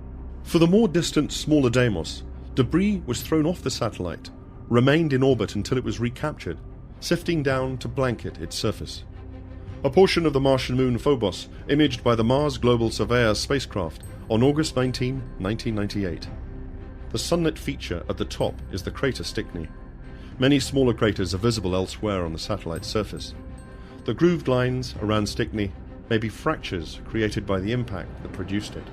For the more distant, smaller Deimos, debris was thrown off the satellite, remained in orbit until it was recaptured, sifting down to blanket its surface. A portion of the Martian moon Phobos imaged by the Mars Global Surveyor spacecraft on August 19, 1998. The sunlit feature at the top is the crater Stickney. Many smaller craters are visible elsewhere on the satellite's surface. The grooved lines around Stickney may be fractures created by the impact that produced it.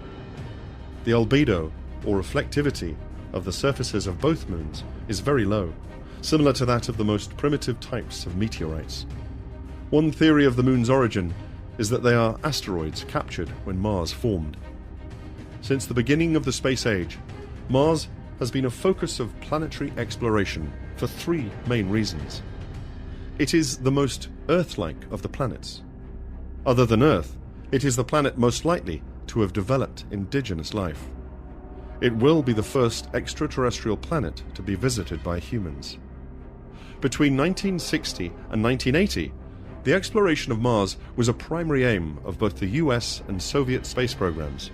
The albedo, or reflectivity, of the surfaces of both moons is very low, similar to that of the most primitive types of meteorites. One theory of the moon's origin is that they are asteroids captured when Mars formed. Since the beginning of the space age, Mars has been a focus of planetary exploration for three main reasons. It is the most Earth-like of the planets. Other than Earth, it is the planet most likely to have developed indigenous life. It will be the first extraterrestrial planet to be visited by humans. Between 1960 and 1980, the exploration of Mars was a primary aim of both the US and Soviet space programs.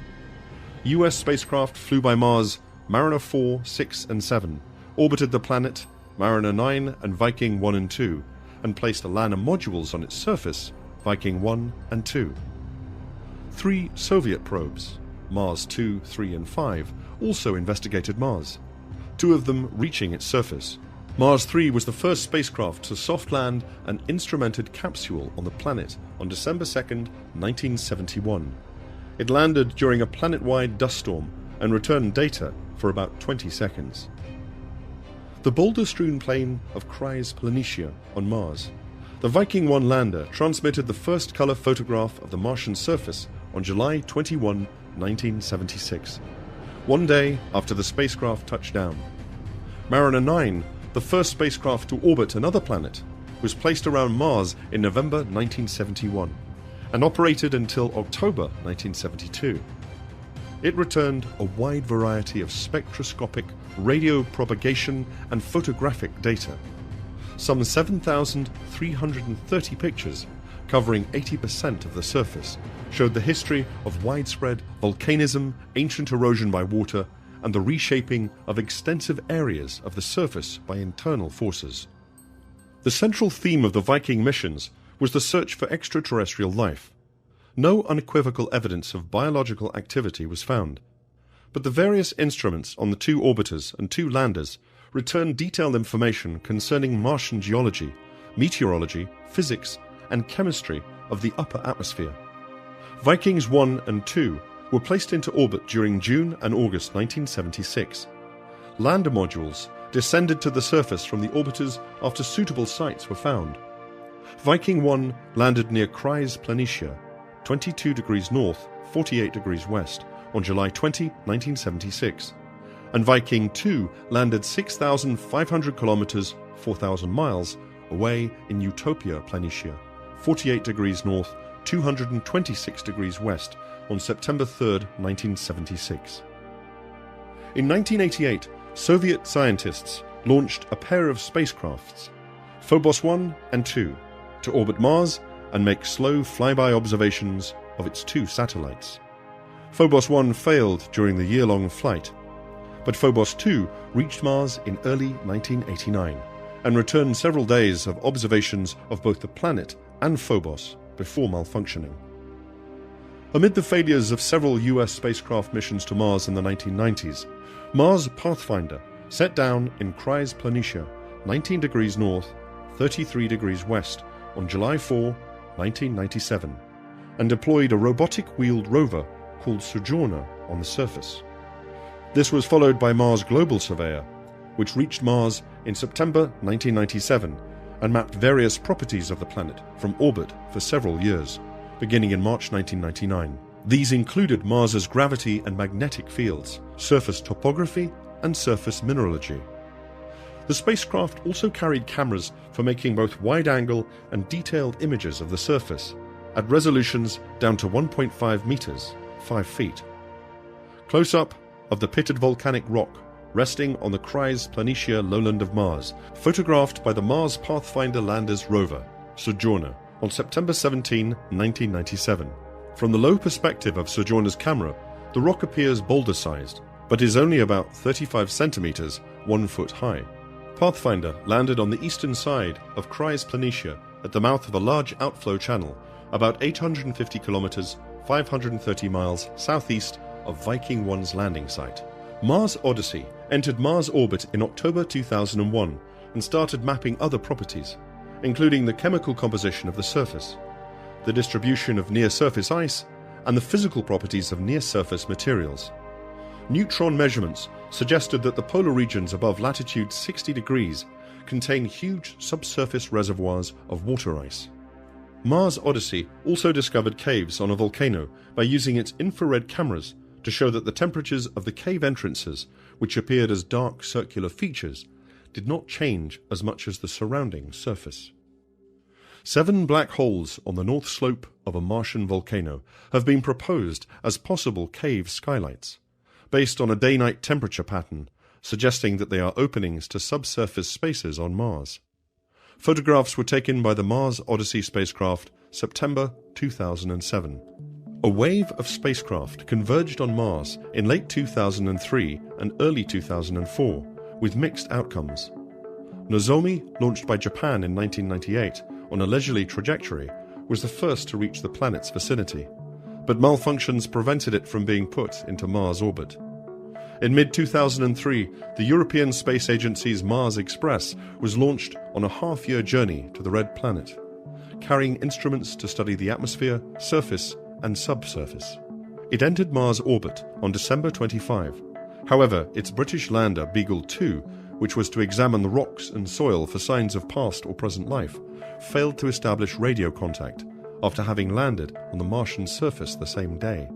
US spacecraft flew by Mars Mariner 4, 6 and 7, orbited the planet Mariner 9 and Viking 1 and 2, and placed LANA modules on its surface, Viking 1 and 2. 3 Soviet probes, Mars 2, 3 and 5, also investigated Mars, 2 of them reaching its surface. Mars 3 was the first spacecraft to soft land an instrumented capsule on the planet on December 2, 1971. It landed during a planet-wide dust storm and returned data for about 20 seconds. The boulder-strewn plain of Chryse Planitia on Mars. The Viking 1 lander transmitted the first color photograph of the Martian surface on July 21, 1976, one day after the spacecraft touched down. Mariner 9, the first spacecraft to orbit another planet, was placed around Mars in November 1971 and operated until October 1972. It returned a wide variety of spectroscopic, radio propagation and photographic data. Some 7,330 pictures, covering 80% of the surface, showed the history of widespread volcanism, ancient erosion by water, and the reshaping of extensive areas of the surface by internal forces. The central theme of the Viking missions was the search for extraterrestrial life. No unequivocal evidence of biological activity was found, but the various instruments on the 2 orbiters and 2 landers returned detailed information concerning Martian geology, meteorology, physics, and chemistry of the upper atmosphere. Vikings 1 and 2 were placed into orbit during June and August 1976. Lander modules descended to the surface from the orbiters after suitable sites were found. Viking 1 landed near Kryze Planitia, 22 degrees north, 48 degrees west, on July 20, 1976. And Viking 2 landed 6,500 kilometers, 4,000 miles, away in Utopia Planitia, 48 degrees north, 226 degrees west, on September 3, 1976. In 1988, Soviet scientists launched a pair of spacecrafts, Phobos 1 and 2, to orbit Mars and make slow flyby observations of its 2 satellites. Phobos 1 failed during the year-long flight, but Phobos 2 reached Mars in early 1989 and returned several days of observations of both the planet and Phobos before malfunctioning. Amid the failures of several US spacecraft missions to Mars in the 1990s, Mars Pathfinder set down in Kryze Planitia, 19 degrees north, 33 degrees west, on July 4, 1997, and deployed a robotic-wheeled rover called Sojourner on the surface. This was followed by Mars Global Surveyor, which reached Mars in September 1997 and mapped various properties of the planet from orbit for several years, beginning in March 1999. These included Mars's gravity and magnetic fields, surface topography, and surface mineralogy. The spacecraft also carried cameras for making both wide-angle and detailed images of the surface, at resolutions down to 1.5 meters, 5 feet. Close-up of the pitted volcanic rock resting on the Kryze Planitia lowland of Mars, photographed by the Mars Pathfinder lander's rover, Sojourner, on September 17, 1997. From the low perspective of Sojourner's camera, the rock appears boulder-sized, but is only about 35 centimeters, 1 foot high. Pathfinder landed on the eastern side of Kryze Planitia at the mouth of a large outflow channel, about 850 kilometers, 530 miles southeast of Viking 1's landing site. Mars Odyssey entered Mars orbit in October 2001 and started mapping other properties, including the chemical composition of the surface, the distribution of near-surface ice, and the physical properties of near-surface materials. Neutron measurements suggested that the polar regions above latitude 60 degrees contain huge subsurface reservoirs of water ice. Mars Odyssey also discovered caves on a volcano by using its infrared cameras to show that the temperatures of the cave entrances, which appeared as dark circular features, did not change as much as the surrounding surface. 7 black holes on the north slope of a Martian volcano have been proposed as possible cave skylights, based on a day-night temperature pattern, suggesting that they are openings to subsurface spaces on Mars. Photographs were taken by the Mars Odyssey spacecraft September 2007. A wave of spacecraft converged on Mars in late 2003 and early 2004, with mixed outcomes. Nozomi, launched by Japan in 1998 on a leisurely trajectory, was the first to reach the planet's vicinity, but malfunctions prevented it from being put into Mars orbit. In mid-2003, the European Space Agency's Mars Express was launched on a half-year journey to the Red Planet, carrying instruments to study the atmosphere, surface, and subsurface. It entered Mars orbit on December 25. However, its British lander Beagle 2, which was to examine the rocks and soil for signs of past or present life, failed to establish radio contact after having landed on the Martian surface the same day.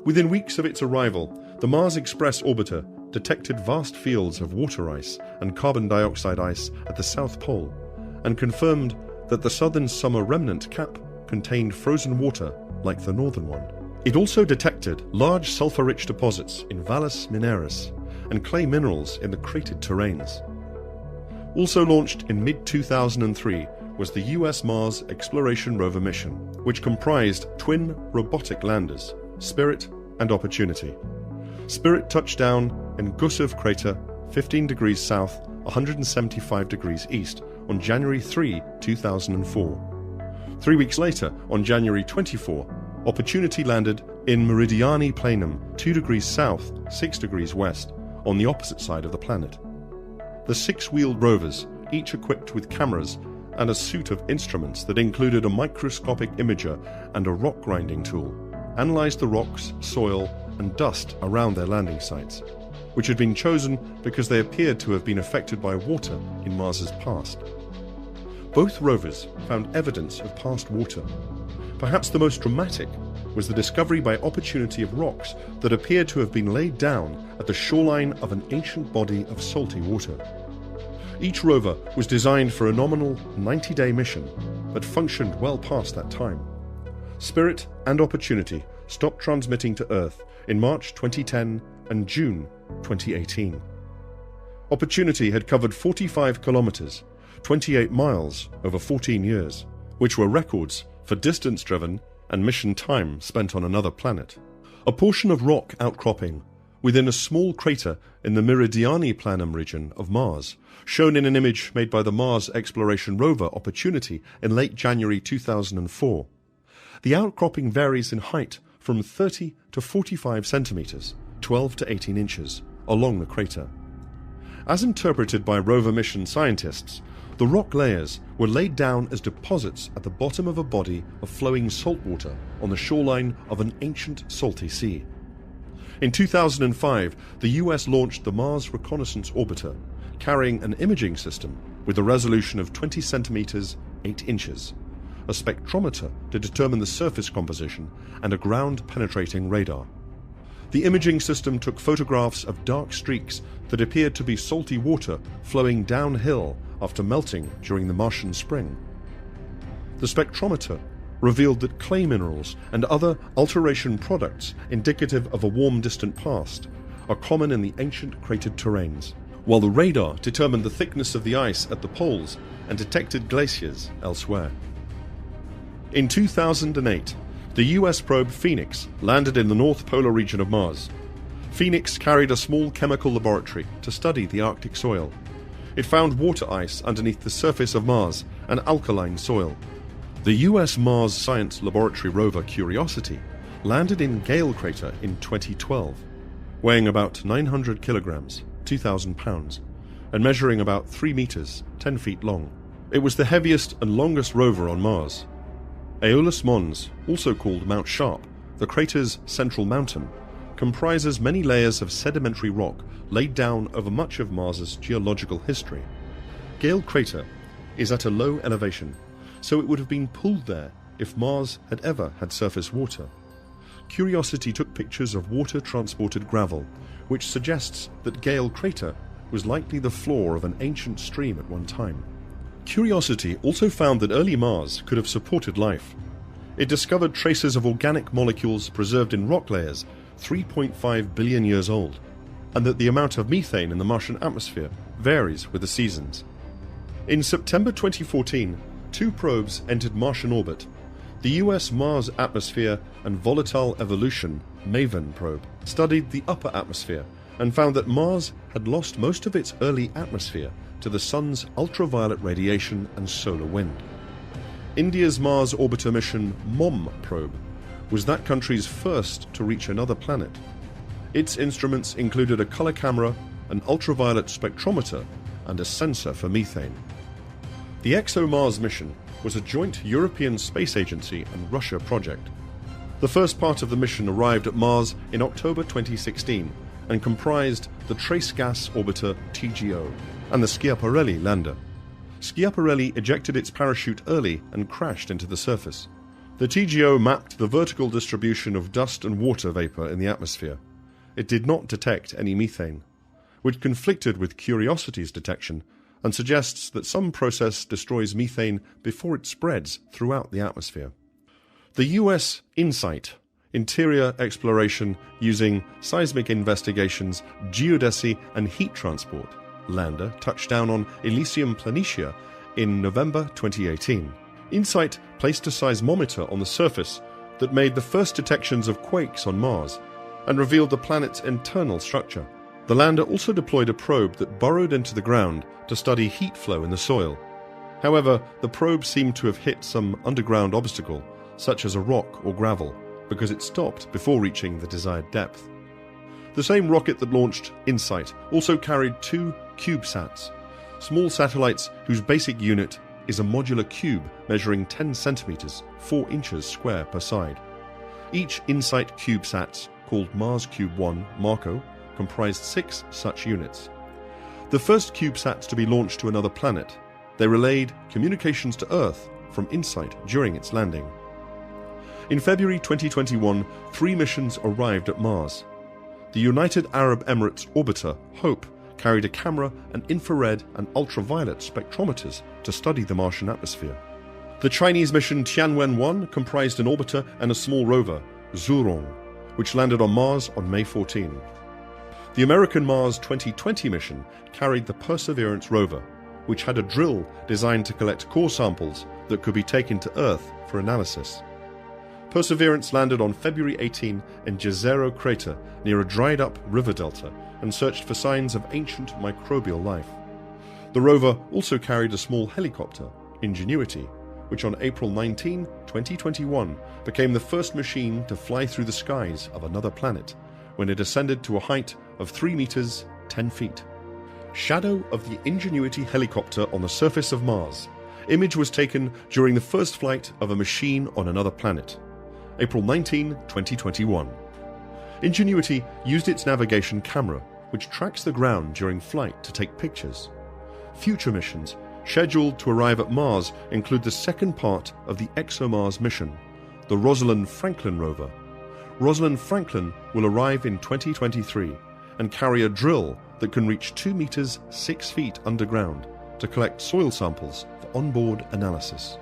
Within weeks of its arrival, the Mars Express orbiter detected vast fields of water ice and carbon dioxide ice at the South Pole and confirmed that the southern summer remnant cap contained frozen water like the northern one. It also detected large sulfur-rich deposits in Valles Mineris and clay minerals in the cratered terrains. Also launched in mid-2003 was the US Mars Exploration Rover mission, which comprised twin robotic landers, Spirit and Opportunity. Spirit touched down in Gusev crater, 15 degrees south, 175 degrees east, on January 3, 2004. 3 weeks later, on January 24, Opportunity landed in Meridiani Planum, 2 degrees south, 6 degrees west, on the opposite side of the planet. The six-wheeled rovers, each equipped with cameras and a suite of instruments that included a microscopic imager and a rock grinding tool, analyzed the rocks, soil, and dust around their landing sites, which had been chosen because they appeared to have been affected by water in Mars's past. Both rovers found evidence of past water. Perhaps the most dramatic was the discovery by Opportunity of rocks that appeared to have been laid down at the shoreline of an ancient body of salty water. Each rover was designed for a nominal 90-day mission, but functioned well past that time. Spirit and Opportunity stopped transmitting to Earth in March 2010 and June 2018. Opportunity had covered 45 kilometers, 28 miles over 14 years, which were records for distance driven and mission time spent on another planet. A portion of rock outcropping within a small crater in the Meridiani Planum region of Mars, shown in an image made by the Mars Exploration Rover Opportunity in late January 2004. The outcropping varies in height from 30 to 45 centimeters, 12 to 18 inches, along the crater. As interpreted by rover mission scientists, the rock layers were laid down as deposits at the bottom of a body of flowing salt water on the shoreline of an ancient salty sea. In 2005, the US launched the Mars Reconnaissance Orbiter, carrying an imaging system with a resolution of 20 centimeters, 8 inches, a spectrometer to determine the surface composition, and a ground-penetrating radar. The imaging system took photographs of dark streaks that appeared to be salty water flowing downhill after melting during the Martian spring. The spectrometer revealed that clay minerals and other alteration products indicative of a warm distant past are common in the ancient cratered terrains, while the radar determined the thickness of the ice at the poles and detected glaciers elsewhere. In 2008, the US probe Phoenix landed in the North Polar region of Mars. Phoenix carried a small chemical laboratory to study the Arctic soil. It found water ice underneath the surface of Mars and alkaline soil. The US Mars Science Laboratory rover Curiosity landed in Gale crater in 2012, weighing about 900 kilograms, 2,000 pounds, and measuring about 3 meters, 10 feet long. It was the heaviest and longest rover on Mars. Aeolus Mons, also called Mount Sharp, the crater's central mountain, comprises many layers of sedimentary rock laid down over much of Mars's geological history. Gale crater is at a low elevation, so it would have been pulled there if Mars had ever had surface water. Curiosity took pictures of water-transported gravel, which suggests that Gale crater was likely the floor of an ancient stream at one time. Curiosity also found that early Mars could have supported life. It discovered traces of organic molecules preserved in rock layers 3.5 billion years old, and that the amount of methane in the Martian atmosphere varies with the seasons. In September 2014, 2 probes entered Martian orbit. The US Mars Atmosphere and Volatile Evolution MAVEN probe studied the upper atmosphere and found that Mars had lost most of its early atmosphere to the Sun's ultraviolet radiation and solar wind. India's Mars Orbiter mission MOM probe was that country's first to reach another planet. Its instruments included a color camera, an ultraviolet spectrometer, and a sensor for methane. The ExoMars mission was a joint European Space Agency and Russia project. The first part of the mission arrived at Mars in October 2016 and comprised the Trace Gas Orbiter TGO and the Schiaparelli lander. Schiaparelli ejected its parachute early and crashed into the surface. The TGO mapped the vertical distribution of dust and water vapor in the atmosphere. It did not detect any methane, which conflicted with Curiosity's detection and suggests that some process destroys methane before it spreads throughout the atmosphere. The US InSight, Interior Exploration Using Seismic Investigations, Geodesy and Heat Transport, lander touched down on Elysium Planitia in November 2018. InSight placed a seismometer on the surface that made the first detections of quakes on Mars and revealed the planet's internal structure. The lander also deployed a probe that burrowed into the ground to study heat flow in the soil. However, the probe seemed to have hit some underground obstacle, such as a rock or gravel, because it stopped before reaching the desired depth. The same rocket that launched InSight also carried 2 CubeSats, small satellites whose basic unit is a modular cube measuring 10 centimeters, 4 inches square per side. Each InSight CubeSat, called Mars Cube 1 Marco, comprised 6 such units. The first CubeSats to be launched to another planet, they relayed communications to Earth from InSight during its landing. In February 2021, 3 missions arrived at Mars. The United Arab Emirates orbiter, HOPE, carried a camera and infrared and ultraviolet spectrometers to study the Martian atmosphere. The Chinese mission Tianwen-1 comprised an orbiter and a small rover, Zhurong, which landed on Mars on May 14. The American Mars 2020 mission carried the Perseverance rover, which had a drill designed to collect core samples that could be taken to Earth for analysis. Perseverance landed on February 18 in Jezero crater near a dried-up river delta and searched for signs of ancient microbial life. The rover also carried a small helicopter, Ingenuity, which on April 19, 2021 became the first machine to fly through the skies of another planet when it ascended to a height of 3 meters, 10 feet. Shadow of the Ingenuity helicopter on the surface of Mars. Image was taken during the first flight of a machine on another planet. April 19, 2021. Ingenuity used its navigation camera, which tracks the ground during flight, to take pictures. Future missions scheduled to arrive at Mars include the second part of the ExoMars mission, the Rosalind Franklin rover. Rosalind Franklin will arrive in 2023 and carry a drill that can reach 2 meters, 6 feet underground to collect soil samples for onboard analysis.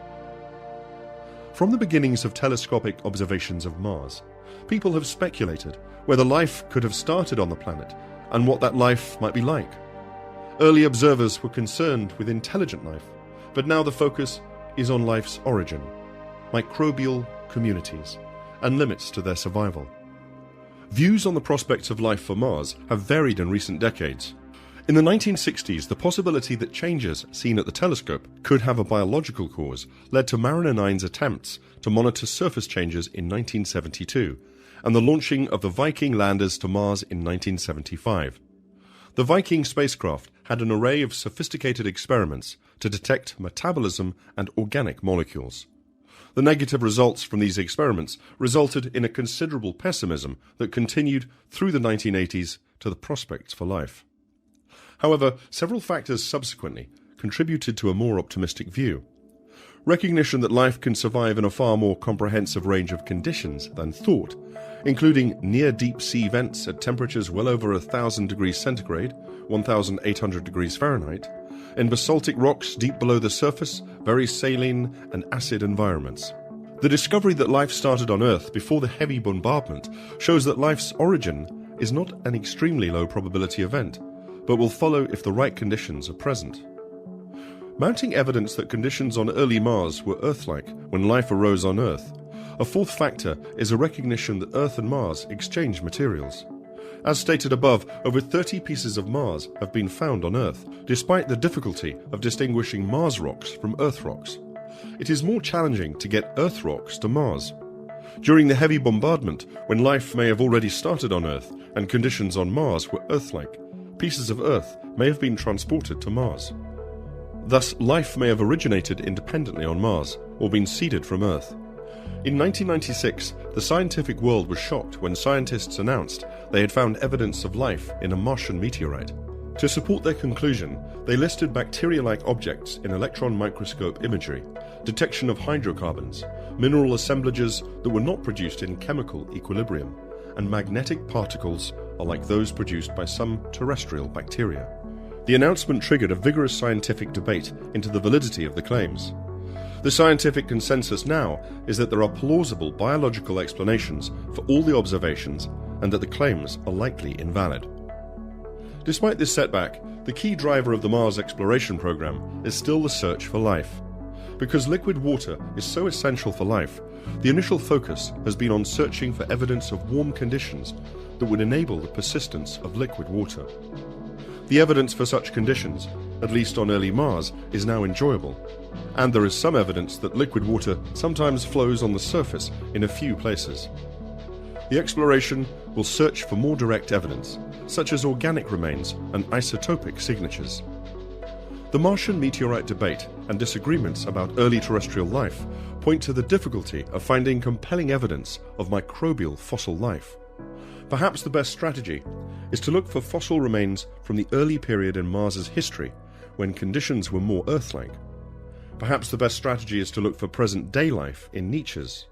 From the beginnings of telescopic observations of Mars, people have speculated whether life could have started on the planet and what that life might be like. Early observers were concerned with intelligent life, but now the focus is on life's origin, microbial communities, and limits to their survival. Views on the prospects of life for Mars have varied in recent decades. In the 1960s, the possibility that changes seen at the telescope could have a biological cause led to Mariner 9's attempts to monitor surface changes in 1972, and the launching of the Viking landers to Mars in 1975. The Viking spacecraft had an array of sophisticated experiments to detect metabolism and organic molecules. The negative results from these experiments resulted in a considerable pessimism that continued through the 1980s to the prospects for life. However, several factors subsequently contributed to a more optimistic view. Recognition that life can survive in a far more comprehensive range of conditions than thought, including near-deep sea vents at temperatures well over 1,000 degrees centigrade, 1,800 degrees Fahrenheit, in basaltic rocks deep below the surface, very saline and acid environments. The discovery that life started on Earth before the heavy bombardment shows that life's origin is not an extremely low probability event, but will follow if the right conditions are present. Mounting evidence that conditions on early Mars were Earth-like when life arose on Earth, a fourth factor is a recognition that Earth and Mars exchange materials. As stated above, over 30 pieces of Mars have been found on Earth, despite the difficulty of distinguishing Mars rocks from Earth rocks. It is more challenging to get Earth rocks to Mars. During the heavy bombardment, when life may have already started on Earth and conditions on Mars were Earth-like, pieces of Earth may have been transported to Mars. Thus, life may have originated independently on Mars or been seeded from Earth. In 1996, the scientific world was shocked when scientists announced they had found evidence of life in a Martian meteorite. To support their conclusion, they listed bacteria-like objects in electron microscope imagery, detection of hydrocarbons, mineral assemblages that were not produced in chemical equilibrium, and magnetic particles are like those produced by some terrestrial bacteria. The announcement triggered a vigorous scientific debate into the validity of the claims. The scientific consensus now is that there are plausible biological explanations for all the observations and that the claims are likely invalid. Despite this setback, the key driver of the Mars exploration program is still the search for life. Because liquid water is so essential for life, the initial focus has been on searching for evidence of warm conditions that would enable the persistence of liquid water. The evidence for such conditions, at least on early Mars, is now enjoyable, and there is some evidence that liquid water sometimes flows on the surface in a few places. The exploration will search for more direct evidence, such as organic remains and isotopic signatures. The Martian meteorite debate and disagreements about early terrestrial life point to the difficulty of finding compelling evidence of microbial fossil life. Perhaps the best strategy is to look for fossil remains from the early period in Mars's history, when conditions were more Earth-like. Perhaps the best strategy is to look for present-day life in niches,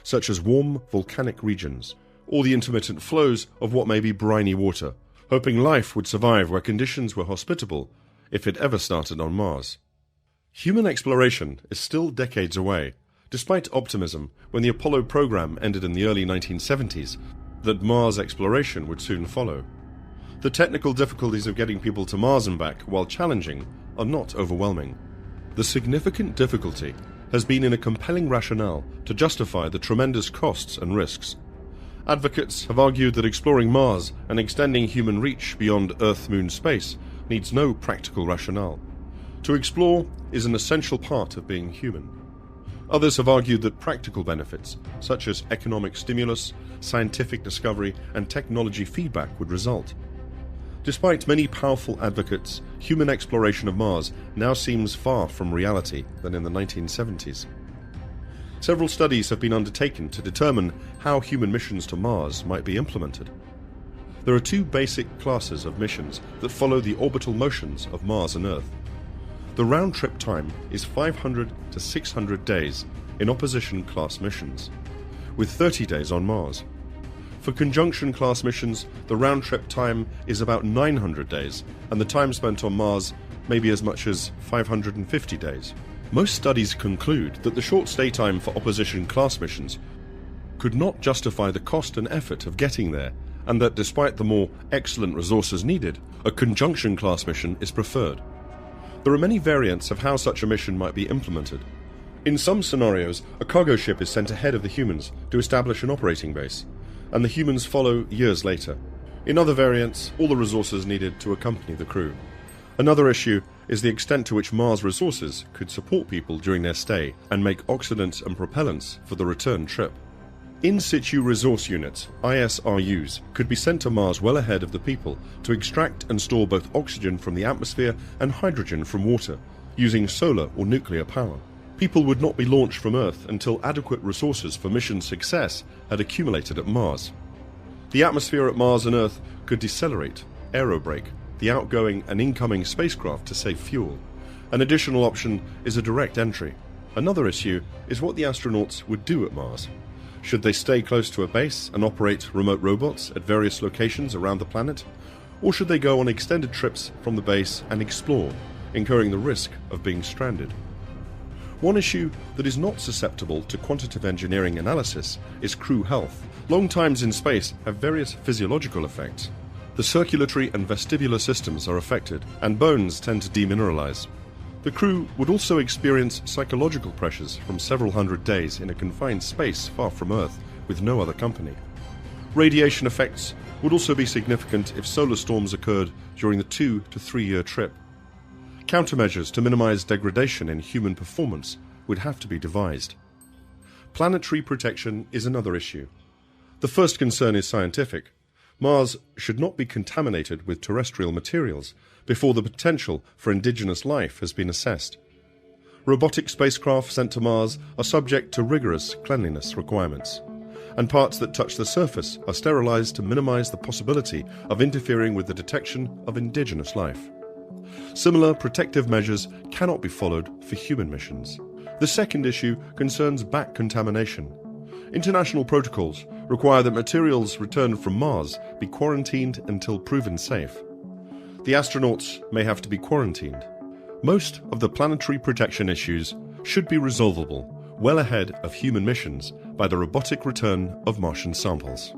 such as warm volcanic regions, or the intermittent flows of what may be briny water, hoping life would survive where conditions were hospitable if it ever started on Mars. Human exploration is still decades away, despite optimism when the Apollo program ended in the early 1970s that Mars exploration would soon follow. The technical difficulties of getting people to Mars and back, while challenging, are not overwhelming. The significant difficulty has been in a compelling rationale to justify the tremendous costs and risks. Advocates have argued that exploring Mars and extending human reach beyond Earth-Moon space needs no practical rationale. To explore is an essential part of being human. Others have argued that practical benefits, such as economic stimulus, scientific discovery, and technology feedback would result. Despite many powerful advocates, human exploration of Mars now seems far from reality than in the 1970s. Several studies have been undertaken to determine how human missions to Mars might be implemented. There are two basic classes of missions that follow the orbital motions of Mars and Earth. The round-trip time is 500 to 600 days in opposition-class missions, with 30 days on Mars. For conjunction-class missions, the round-trip time is about 900 days, and the time spent on Mars may be as much as 550 days. Most studies conclude that the short stay time for opposition-class missions could not justify the cost and effort of getting there, and that despite the more excellent resources needed, a conjunction-class mission is preferred. There are many variants of how such a mission might be implemented. In some scenarios, a cargo ship is sent ahead of the humans to establish an operating base, and the humans follow years later. In other variants, all the resources needed to accompany the crew. Another issue is the extent to which Mars resources could support people during their stay and make oxidants and propellants for the return trip. In situ resource units, ISRUs, could be sent to Mars well ahead of the people to extract and store both oxygen from the atmosphere and hydrogen from water, using solar or nuclear power. People would not be launched from Earth until adequate resources for mission success had accumulated at Mars. The atmosphere at Mars and Earth could decelerate, aerobrake, the outgoing and incoming spacecraft to save fuel. An additional option is a direct entry. Another issue is what the astronauts would do at Mars. Should they stay close to a base and operate remote robots at various locations around the planet? Or should they go on extended trips from the base and explore, incurring the risk of being stranded? One issue that is not susceptible to quantitative engineering analysis is crew health. Long times in space have various physiological effects. The circulatory and vestibular systems are affected, and bones tend to demineralize. The crew would also experience psychological pressures from several hundred days in a confined space far from Earth, with no other company. Radiation effects would also be significant if solar storms occurred during the 2 to 3 year trip. Countermeasures to minimize degradation in human performance would have to be devised. Planetary protection is another issue. The first concern is scientific. Mars should not be contaminated with terrestrial materials before the potential for indigenous life has been assessed. Robotic spacecraft sent to Mars are subject to rigorous cleanliness requirements, and parts that touch the surface are sterilized to minimize the possibility of interfering with the detection of indigenous life. Similar protective measures cannot be followed for human missions. The second issue concerns back contamination. International protocols require that materials returned from Mars be quarantined until proven safe. the astronauts may have to be quarantined, most of the planetary protection issues should be resolvable well ahead of human missions by the robotic return of Martian samples.